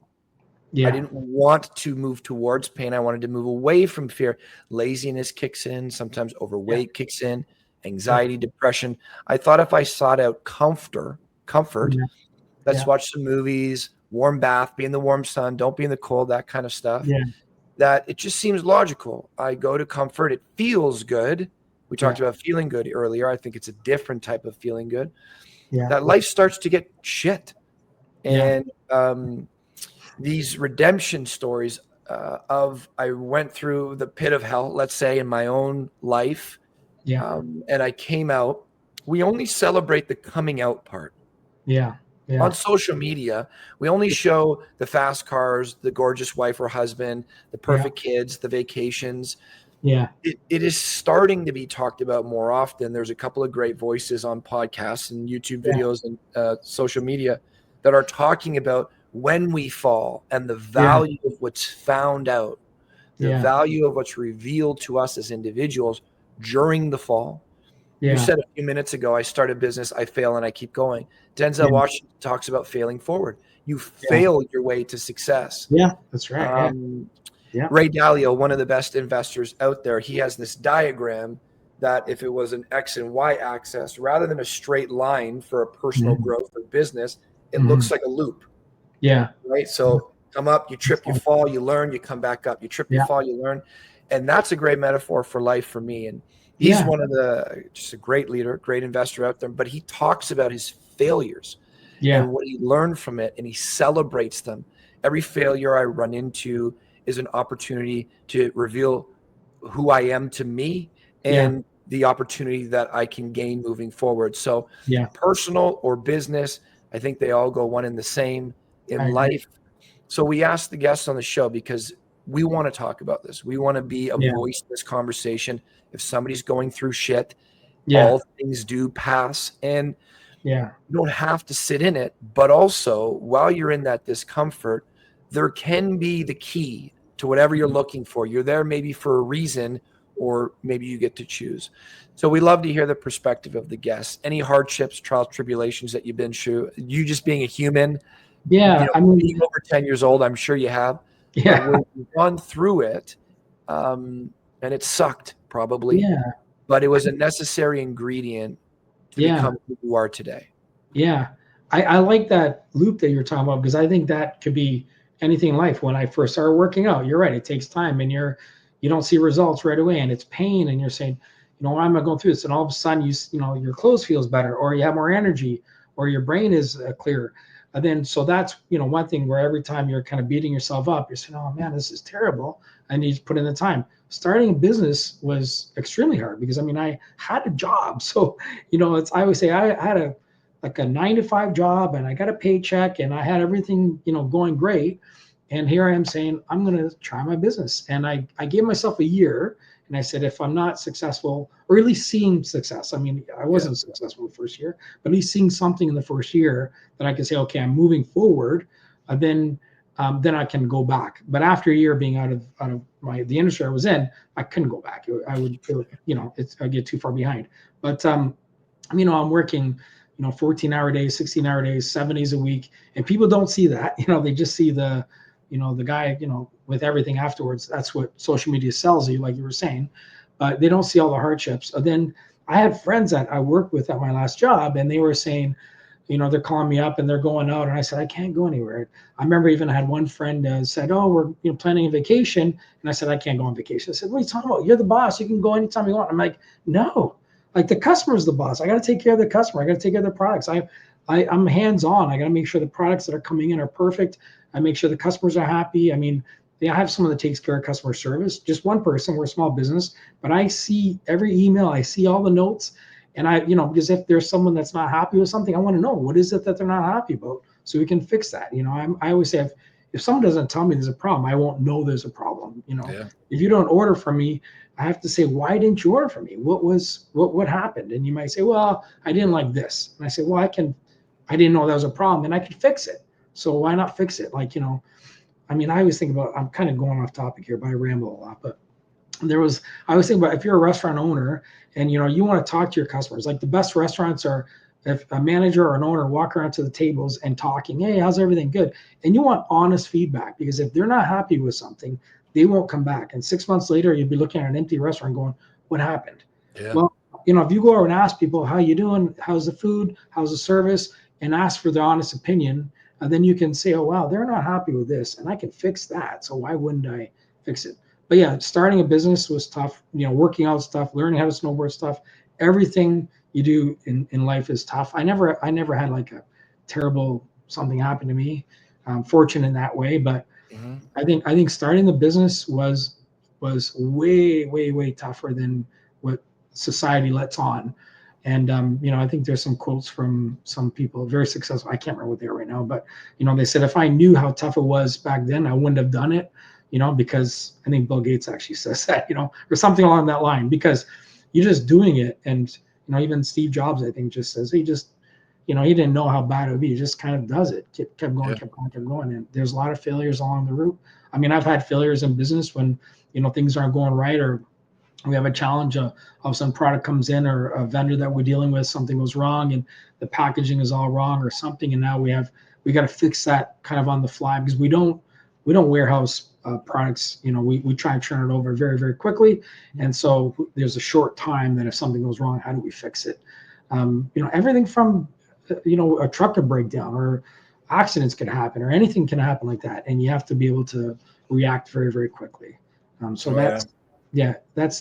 I didn't want to move towards pain. I wanted to move away from fear. Laziness kicks in. Sometimes overweight kicks in. Anxiety, depression. I thought if I sought out comfort, let's watch some movies, warm bath, be in the warm sun, don't be in the cold, that kind of stuff. That it just seems logical. I go to comfort. It feels good. We talked about feeling good earlier. I think it's a different type of feeling good. That life starts to get shit. And these redemption stories of I went through the pit of hell, let's say, in my own life, and I came out. We only celebrate the coming out part. On social media, we only show the fast cars, the gorgeous wife or husband, the perfect kids, the vacations. It is starting to be talked about more often. There's a couple of great voices on podcasts and YouTube videos and social media that are talking about when we fall and the value of what's found out, the value of what's revealed to us as individuals during the fall. You said a few minutes ago, I start a business, I fail, and I keep going. Denzel Washington talks about failing forward. You fail your way to success. That's right. Ray Dalio, one of the best investors out there, he has this diagram that if it was an X and Y axis, rather than a straight line for a personal growth or business, it looks like a loop. Right. So come up, you trip, you fall, you learn, you come back up, you trip, you fall, you learn. And that's a great metaphor for life for me. And he's one of just a great leader, great investor out there, but he talks about his failures and what he learned from it. And he celebrates them. Every failure I run into is an opportunity to reveal who I am to me and the opportunity that I can gain moving forward. So personal or business, I think they all go one and the same in life. So we ask the guests on the show because we want to talk about this. We want to be a voice in this conversation. If somebody's going through shit, all things do pass, and you don't have to sit in it. But also, while you're in that discomfort, there can be the key to whatever you're looking for. You're there maybe for a reason, or maybe you get to choose. So we love to hear the perspective of the guests. Any hardships, trials, tribulations that you've been through? You just being a human. I mean, being over 10 years old, I'm sure you have. We've gone through it, and it sucked probably. But it was a necessary ingredient to become who you are today. I like that loop that you're talking about, because I think that could be anything in life. When I first started working out, you're right, it takes time, and you don't see results right away, and it's pain, and you're saying, why am I going through this? And all of a sudden, your clothes feels better, or you have more energy, or your brain is clearer. And then, so that's, one thing where every time you're kind of beating yourself up, you're saying, oh man, this is terrible. I need to put in the time. Starting a business was extremely hard because, I had a job. So, I always say I had a 9-to-5 job, and I got a paycheck, and I had everything, going great. And here I am saying, I'm going to try my business. And I gave myself a year, and I said, if I'm not successful, or at least seeing success, I wasn't successful the first year, but at least seeing something in the first year that I can say, okay, I'm moving forward, then I can go back. But after a year being out of the industry I was in, I couldn't go back. I'd get too far behind. But, I'm working, 14-hour days, 16-hour days, 7 days a week. And people don't see that, they just see the guy, with everything afterwards. That's what social media sells you, like you were saying, but they don't see all the hardships. And then I had friends that I worked with at my last job, and they were saying, they're calling me up and they're going out, and I said, I can't go anywhere. I remember even I had one friend said, oh, we're planning a vacation, and I said, I can't go on vacation. I said, what are you talking about? You're the boss. You can go anytime you want. I'm like, no, like the customer's the boss. I got to take care of the customer. I got to take care of their products. I'm hands-on. I got to make sure the products that are coming in are perfect. I make sure the customers are happy. I mean, I have someone that takes care of customer service, just one person. We're a small business, but I see every email. I see all the notes. And because if there's someone that's not happy with something, I want to know what is it that they're not happy about so we can fix that. I always say if someone doesn't tell me there's a problem, I won't know there's a problem. If you don't order from me, I have to say, why didn't you order from me? What happened? And you might say, well, I didn't like this. And I say, well, I didn't know that was a problem, and I could fix it. So why not fix it? I always think about, I'm kind of going off topic here, but I ramble a lot, but I always think about if you're a restaurant owner and you want to talk to your customers, like the best restaurants are if a manager or an owner walk around to the tables and talking, hey, how's everything? Good. And you want honest feedback, because if they're not happy with something, they won't come back. And 6 months later, you'll be looking at an empty restaurant going, what happened? Yeah. Well, if you go over and ask people, how you doing? How's the food? How's the service? And ask for their honest opinion. And then you can say, oh, wow, they're not happy with this, and I can fix that. So why wouldn't I fix it? But yeah, starting a business was tough, working out stuff, learning how to snowboard stuff, everything you do in life is tough. I never had like a terrible something happen to me. I'm fortunate in that way, but I think starting the business was way, way, way tougher than what society lets on. And, I think there's some quotes from some people, very successful. I can't remember what they are right now, but, they said, if I knew how tough it was back then, I wouldn't have done it, because I think Bill Gates actually says that, or something along that line, because you're just doing it. And, even Steve Jobs, I think, just says he didn't know how bad it would be. He just kind of does it, kept going. And there's a lot of failures along the route. I mean, I've had failures in business when, things aren't going right, or we have a challenge of some product comes in, or a vendor that we're dealing with, something goes wrong and the packaging is all wrong or something. And now we got to fix that kind of on the fly, because we don't warehouse products. We try and turn it over very, very quickly. And so there's a short time that if something goes wrong, how do we fix it? Everything from, a truck could break down, or accidents could happen, or anything can happen like that. And you have to be able to react very, very quickly. That's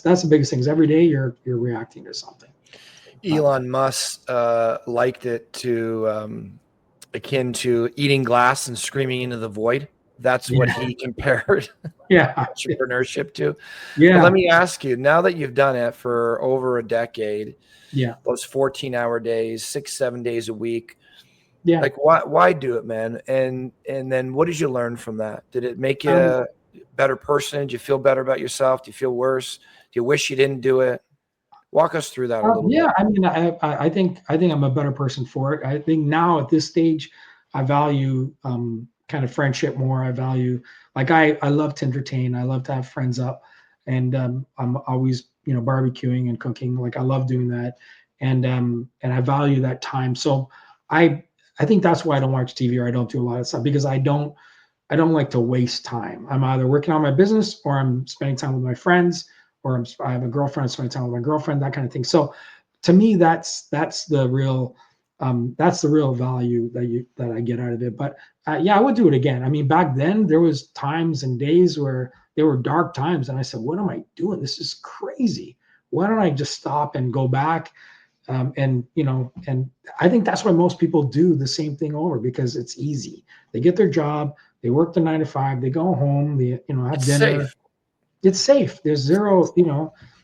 the biggest thing, is every day you're reacting to something. Elon Musk liked it to akin to eating glass and screaming into the void. That's what he compared entrepreneurship to. Yeah. But let me ask you, now that you've done it for over a decade, those 14-hour days, 6-7 days a week, like why do it, man? And then what did you learn from that? Did it make you a better person? Do you feel better about yourself? Do you feel worse? Do you wish you didn't do it? Walk us through that a little bit. I mean, I think I'm a better person for it. I think now at this stage, I value kind of friendship more. I value, like, I love to entertain. I love to have friends up, and I'm always barbecuing and cooking. Like, I love doing that, and I value that time. So I think that's why I don't watch TV, or I don't do a lot of stuff, because I don't like to waste time. I'm either working on my business, or I'm spending time with my friends, or I have a girlfriend, spending time with my girlfriend, that kind of thing. So to me, that's the real value that I get out of it. But I would do it again. I mean, back then there was times and days where there were dark times, and I said, what am I doing? This is crazy. Why don't I just stop and go back? And I think that's why most people do the same thing over, because it's easy. They get their job, they work the 9 to 5, they go home, they have dinner. Safe. It's safe. There's zero,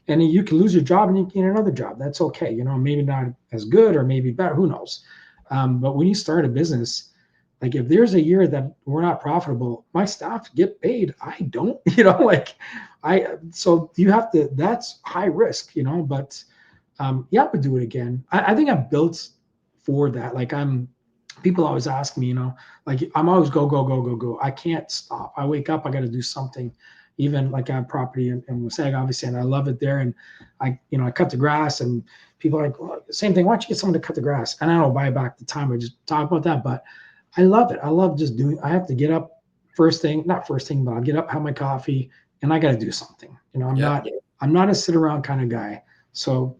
and you can lose your job and you can get another job. That's okay. Maybe not as good, or maybe better, who knows? But when you start a business, like, if there's a year that we're not profitable, my staff get paid. I don't, so you have to, that's high risk, but I would do it again. I think I'm built for that. Like, people always ask me, like, I'm always go. I can't stop. I wake up, I got to do something. Even like I have property in Wasaga, obviously, and I love it there. And I cut the grass, and people are like, well, same thing. Why don't you get someone to cut the grass? And I don't buy back the time. I just talk about that, but I love it. I love just doing. I have to get up not first thing, but I'll get up, have my coffee, and I got to do something. I'm not a sit around kind of guy. So,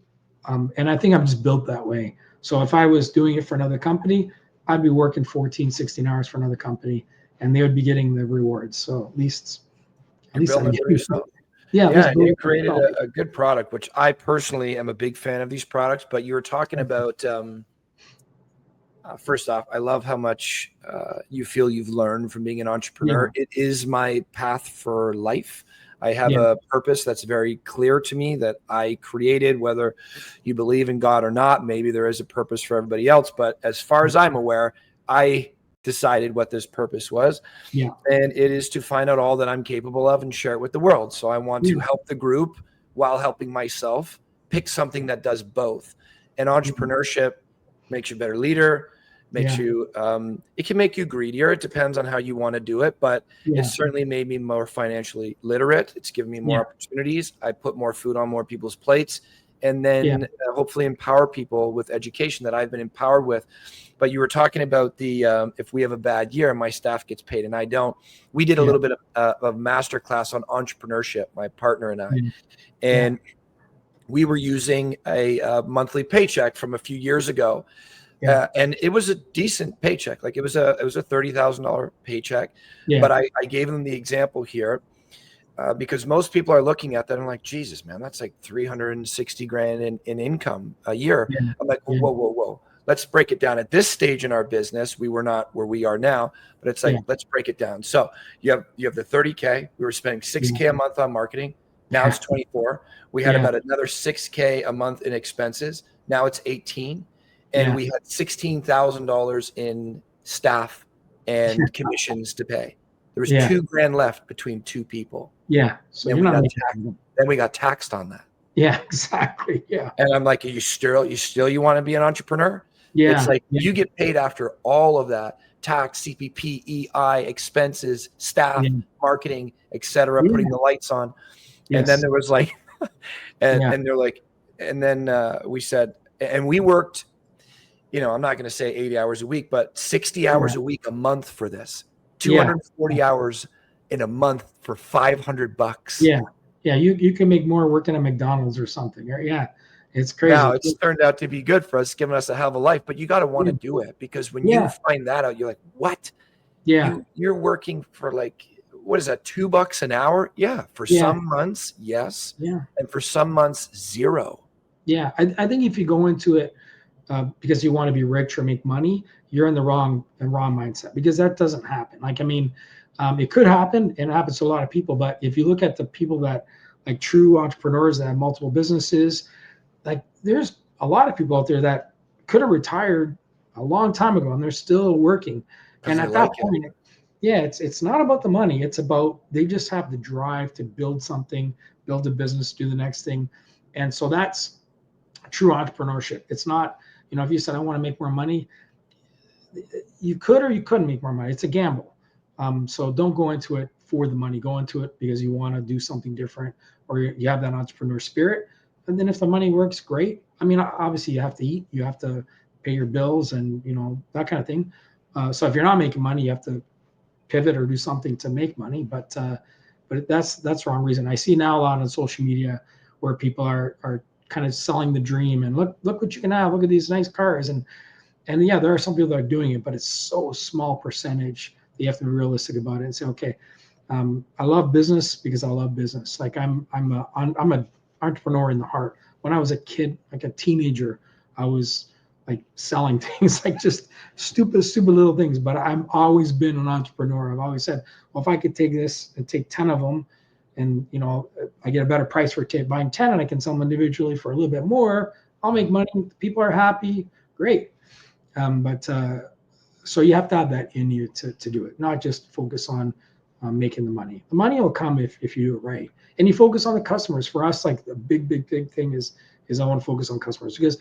and I think I'm just built that way. So if I was doing it for another company, I'd be working 14, 16 hours for another company, and they would be getting the rewards. So at least You're building I'm it for getting, yourself. yeah, at Yeah, least and building you it for created myself. a good product, which I personally am a big fan of these products. But you were talking about, first off, I love how much you feel you've learned from being an entrepreneur. Yeah, It is my path for life. I have yeah, a purpose that's very clear to me that I created, whether you believe in God or not. Maybe there is a purpose for everybody else. But as far as I'm aware, I decided what this purpose was. yeah, And it is to find out all that I'm capable of and share it with the world. So I want to yeah, help the group while helping myself pick something that does both. And entrepreneurship makes you a better leader, makes yeah, you, it can make you greedier. It depends on how you want to do it, but it yeah, certainly made me more financially literate. It's given me more yeah, opportunities. I put more food on more people's plates, and yeah, then hopefully empower people with education that I've been empowered with. But you were talking about the if we have a bad year and my staff gets paid and I don't. We did a yeah, little bit of masterclass on entrepreneurship, my partner and I, yeah, yeah, and we were using a monthly paycheck from a few years ago, yeah, and it was a decent paycheck. Like it was a $30,000 paycheck, yeah, but I gave them the example here. Because most people are looking at that and like, Jesus, man, that's like 360 grand in income a year. yeah, I'm like, well, yeah, whoa, whoa, whoa. Let's break it down. At this stage in our business, we were not where we are now, but it's like, yeah, let's break it down. So you have the 30K. We were spending 6K a month on marketing. Now yeah, it's 24. We had yeah, about another 6K a month in expenses. Now it's 18. And yeah, we had $16,000 in staff and commissions to pay. There was yeah, $2,000 left between two people. yeah. So Then you're we not got making taxed. them. Then we got taxed on that. Yeah, exactly. Yeah, And I'm like, you want to be an entrepreneur? It's yeah, like yeah, you get paid after all of that tax, CPP, EI, expenses, staff, yeah, marketing, etc., yeah, putting the lights on. And then yes, there was like, yeah, and they're like, and then we said, and we worked, I'm not going to say 80 hours a week, but 60 yeah, hours a week, a month for this, yeah, 240 hours in a month for $500. yeah, yeah. You can make more working at McDonald's or something. Yeah, it's Now crazy. it's turned out to be good for us, giving us a hell of a life, but you got to want to Yeah, do it because when you yeah, find that out, you're like, what? yeah, You're working for like, what is that, $2 an hour? Yeah. For yeah, some months, yes. yeah, And for some months, zero. yeah. I think if you go into it because you want to be rich or make money, you're in the wrong mindset, because that doesn't happen. Like, I mean, it could happen, and it happens to a lot of people. But if you look at the people that, like, true entrepreneurs that have multiple businesses, like, there's a lot of people out there that could have retired a long time ago and they're still working. Because And they at that like it. point, yeah, it's not about the money. It's about, they just have the drive to build something, build a business, do the next thing. And so that's true entrepreneurship. It's not, if you said, I want to make more money, you could or you couldn't make more money. It's a gamble. So don't go into it for the money. Go into it because you want to do something different, or you have that entrepreneur spirit. And then if the money works, great. I mean, obviously you have to eat, you have to pay your bills, and that kind of thing. So if you're not making money, you have to pivot or do something to make money. But that's the wrong reason. I see now a lot on social media where people are kind of selling the dream, and look what you can have. Look at these nice cars, and yeah, there are some people that are doing it, but it's so small percentage that you have to be realistic about it and say, okay, I love business because I love business. Like, I'm an entrepreneur in the heart. When I was a kid, like a teenager, I was like selling things, like just stupid little things. But I've always been an entrepreneur. I've always said, well, if I could take this and take 10 of them, and I get a better price for buying 10, and I can sell them individually for a little bit more, I'll make money. People are happy. Great. So you have to have that in you to do it, not just focus on making the money. The money will come if you do it right, and you focus on the customers. For us, like, the big thing is I want to focus on customers, because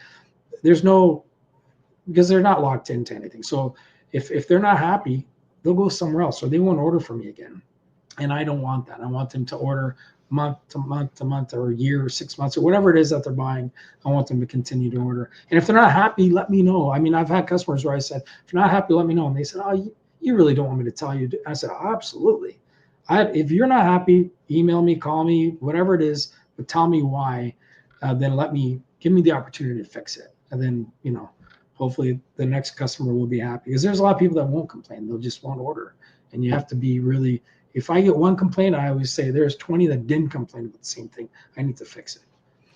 they're not locked into anything. So if they're not happy, they'll go somewhere else, or they won't order from me again. And I don't want that. I want them to order month to month to month, or a year or 6 months, or whatever it is that they're buying. I want them to continue to order. And if they're not happy, let me know. I mean, I've had customers where I said, if you're not happy, let me know. And they said, oh, you really don't want me to tell you. I said, oh, absolutely. If you're not happy, email me, call me, whatever it is, but tell me why. Then give me the opportunity to fix it. and then, hopefully the next customer will be happy, because there's a lot of people that won't complain. They'll just won't order. And you have to be really, if I get one complaint, I always say there's 20 that didn't complain about the same thing. I need to fix it.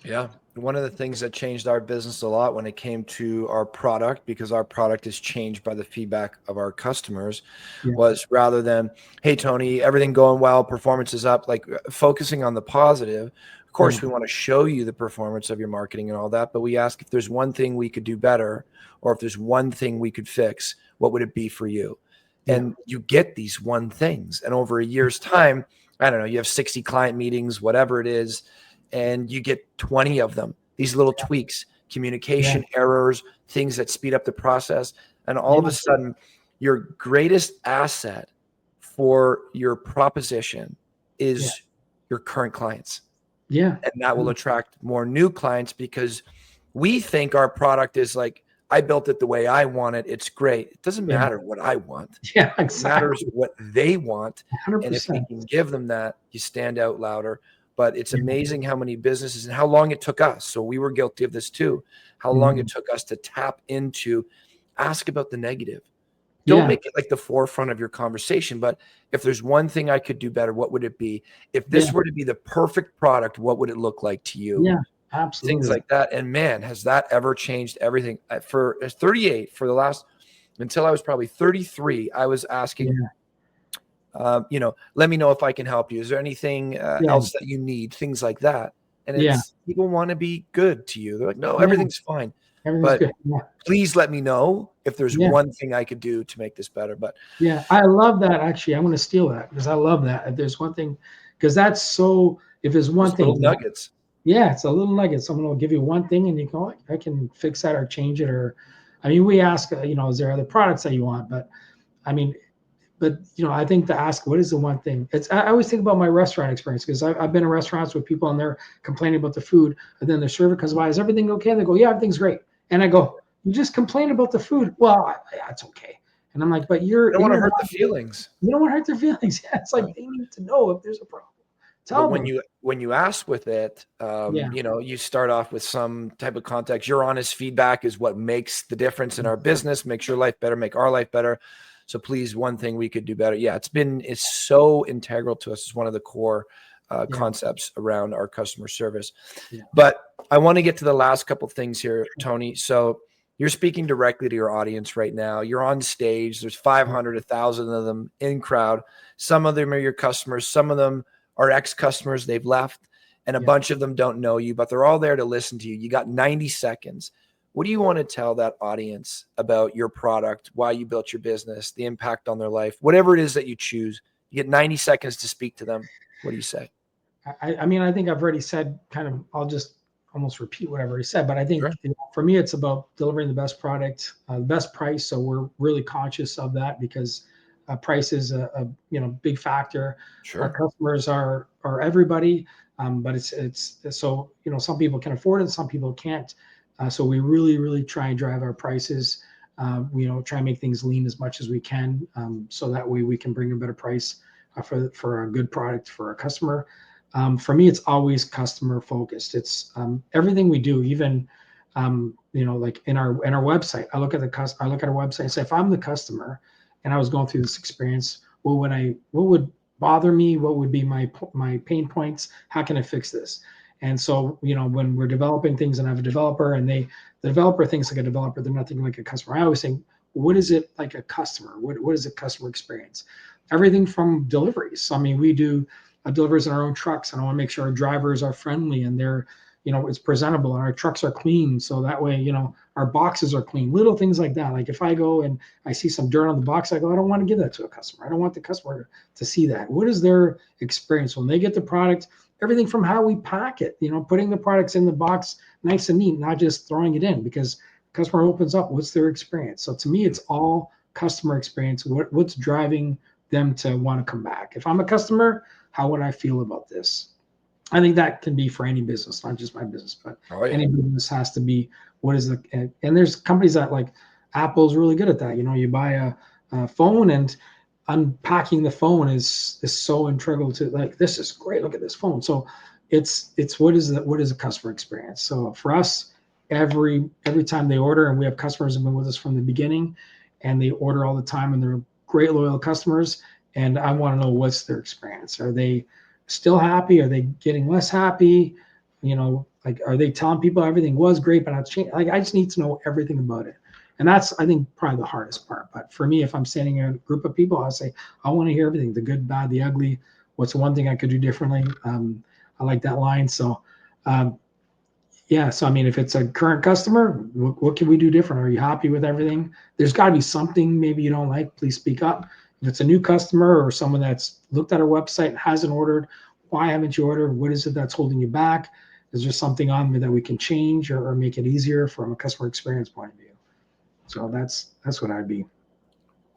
Yeah. One of the things that changed our business a lot when it came to our product, because our product is changed by the feedback of our customers, was rather than, hey, Tony, everything going well, performance is up, like focusing on the positive. Of course, we want to show you the performance of your marketing and all that, but we ask if there's one thing we could do better, or if there's one thing we could fix, what would it be for you? And you get these one things. And over a year's time, I don't know, you have 60 client meetings, whatever it is, and you get 20 of them, these little tweaks, communication errors, things that speed up the process. And all of a sudden, your greatest asset for your proposition is your current clients. Yeah. And that will attract more new clients, because we think our product is like, I built it the way I want it. It's great. It doesn't matter what I want. Yeah, exactly. It matters what they want. 100%. And if we can give them that, you stand out louder. But it's amazing how many businesses and how long it took us. So we were guilty of this too. How long it took us to tap into, ask about the negative. Don't make it like the forefront of your conversation. But if there's one thing I could do better, what would it be? If this were to be the perfect product, what would it look like to you? Yeah, absolutely. Things like that. And man, has that ever changed everything? For 38, for the last, until I was probably 33, I was asking, let me know if I can help you. Is there anything else that you need? Things like that. And it's, people want to be good to you. They're like, no, everything's fine. But please let me know if there's one thing I could do to make this better. But I love that. Actually, I'm going to steal that, because I love that. If there's one thing, because that's so, if there's one thing, little nuggets. Yeah, it's a little nugget. Someone will give you one thing and you go, I can fix that or change it. Or, I mean, we ask, is there other products that you want? But I mean, I think to ask, what is the one thing? I always think about my restaurant experience, because I've been in restaurants with people and they're complaining about the food, and then the server comes by, is everything okay? And they go, yeah, everything's great. And I go, you just complained about the food. Well, it's okay. And I'm like, but you don't want to hurt the feelings. You don't want to hurt their feelings. Yeah, it's like they need to know if there's a problem. But when you ask with it, you start off with some type of context. Your honest feedback is what makes the difference in our business, makes your life better, make our life better. So please, one thing we could do better. Yeah, it's so integral to us. It's one of the core concepts around our customer service. Yeah. But I want to get to the last couple of things here, Tony. So you're speaking directly to your audience right now. You're on stage. There's 500, 1,000 of them in crowd. Some of them are your customers. Some of them are ex-customers. They've left, and a bunch of them don't know you, but they're all there to listen to you. You got 90 seconds. What do you want to tell that audience about your product, why you built your business, the impact on their life, whatever it is that you choose? You get 90 seconds to speak to them. What do you say? I mean, I think I've already said I'll just almost repeat what I've already said, but I think for me, it's about delivering the best product, the best price. So we're really conscious of that, because price is a big factor. Sure. Our customers are everybody, but it's so some people can afford it, some people can't. So we really try and drive our prices. Try and make things lean as much as we can, so that way we can bring a better price for a good product for our customer. For me, it's always customer focused. It's everything we do, even like in our website. I look at our website and say, if I'm the customer and I was going through this experience, what would bother me? What would be my pain points? How can I fix this? And so, when we're developing things and I have a developer and the developer thinks like a developer, they're not thinking like a customer. I always think, what is it like a customer? What is a customer experience? Everything from deliveries. So, I mean, we do deliveries in our own trucks, and I want to make sure our drivers are friendly and they're, it's presentable, and our trucks are clean. So that way, our boxes are clean, little things like that. Like if I go and I see some dirt on the box, I go, I don't want to give that to a customer. I don't want the customer to see that. What is their experience when they get the product? Everything from how we pack it, putting the products in the box nice and neat, not just throwing it in, because the customer opens up, what's their experience? So to me, it's all customer experience. What's driving them to want to come back? If I'm a customer, how would I feel about this? I think that can be for any business, not just my business, but any business has to be, and there's companies that, like Apple's really good at that. You buy a phone, and unpacking the phone is so integral to, like, this is great, look at this phone. So it's what is a customer experience? So for us, every time they order, and we have customers who have been with us from the beginning, and they order all the time, and they're great loyal customers. And I want to know, what's their experience? Are they still happy? Are they getting less happy? Like, are they telling people everything was great, but not changed? Like, I just need to know everything about it. And that's, I think, probably the hardest part. But for me, if I'm standing in a group of people, I'll say, I want to hear everything, the good, bad, the ugly. What's the one thing I could do differently? I like that line. So, so I mean, if it's a current customer, what can we do different? Are you happy with everything? There's got to be something maybe you don't like. Please speak up. If it's a new customer or someone that's looked at our website and hasn't ordered, why haven't you ordered? What is it that's holding you back? Is there something on there that we can change or make it easier from a customer experience point of view? So that's what I'd be.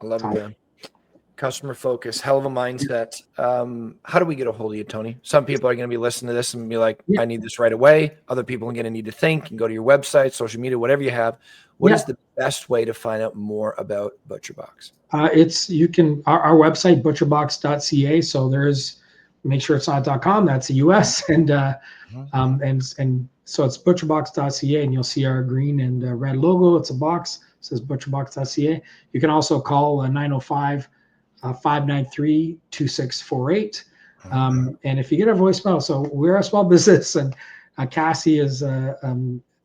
I love it, man. Customer focus, hell of a mindset. How do we get a hold of you, Tony? Some people are going to be listening to this and be like, I need this right away. Other people are going to need to think and go to your website, social media, whatever you have. What is the best way to find out more about ButcherBox? Our website, ButcherBox.ca. So make sure it's not .com. That's the US. And so it's ButcherBox.ca, and you'll see our green and red logo. It's a box. It says ButcherBox.ca. You can also call 905-593-2648. And if you get a voicemail, so we're a small business, and Cassie is,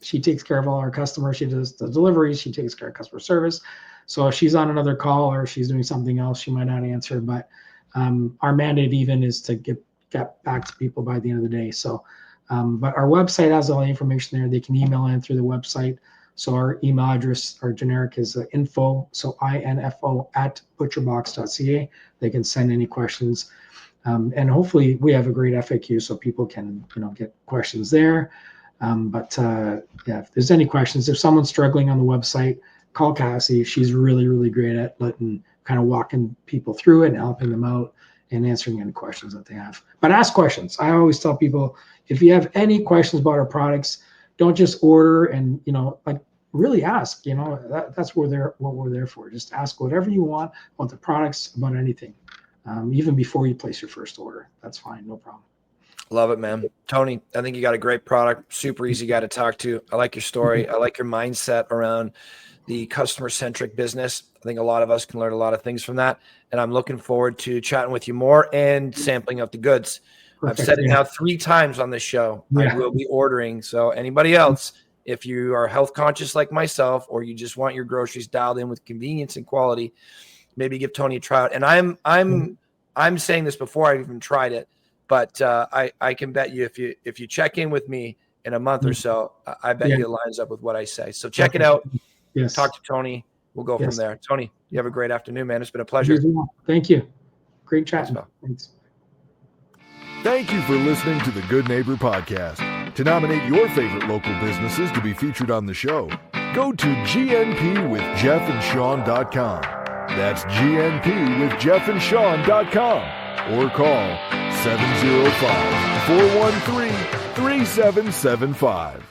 she takes care of all our customers. She does the deliveries. She takes care of customer service. So if she's on another call or she's doing something else, she might not answer. But our mandate even is to get back to people by the end of the day. So, but our website has all the information there. They can email in through the website. So our email address, our generic, is info, so info @butcherbox.ca. They can send any questions. And hopefully we have a great FAQ so people can, get questions there. If there's any questions, if someone's struggling on the website, call Cassie. She's really, really great at walking people through it and helping them out and answering any questions that they have. But ask questions. I always tell people, if you have any questions about our products, don't just order and, really ask. That's what we're there for. Just ask whatever you want about the products, about anything, even before you place your first order. That's fine. No problem. Love it, man. Tony, I think you got a great product. Super easy guy to talk to. I like your story. I like your mindset around the customer-centric business. I think a lot of us can learn a lot of things from that. And I'm looking forward to chatting with you more and sampling up the goods. Perfect. I've said it now 3 times on this show. I will be ordering. So anybody else, if you are health conscious like myself, or you just want your groceries dialed in with convenience and quality, maybe give Tony a try out. And I'm saying this before I've even tried it, but I can bet you if you check in with me in a month or so, I bet you it lines up with what I say. So check it out. Yes. Talk to Tony. We'll go from there. Tony, you have a great afternoon, man. It's been a pleasure. Thank you. Great chatting. Thanks. Thank you for listening to the Good Neighbor Podcast. To nominate your favorite local businesses to be featured on the show, go to gnpwithjeffandsean.com. That's gnpwithjeffandsean.com, or call 705-413-3775.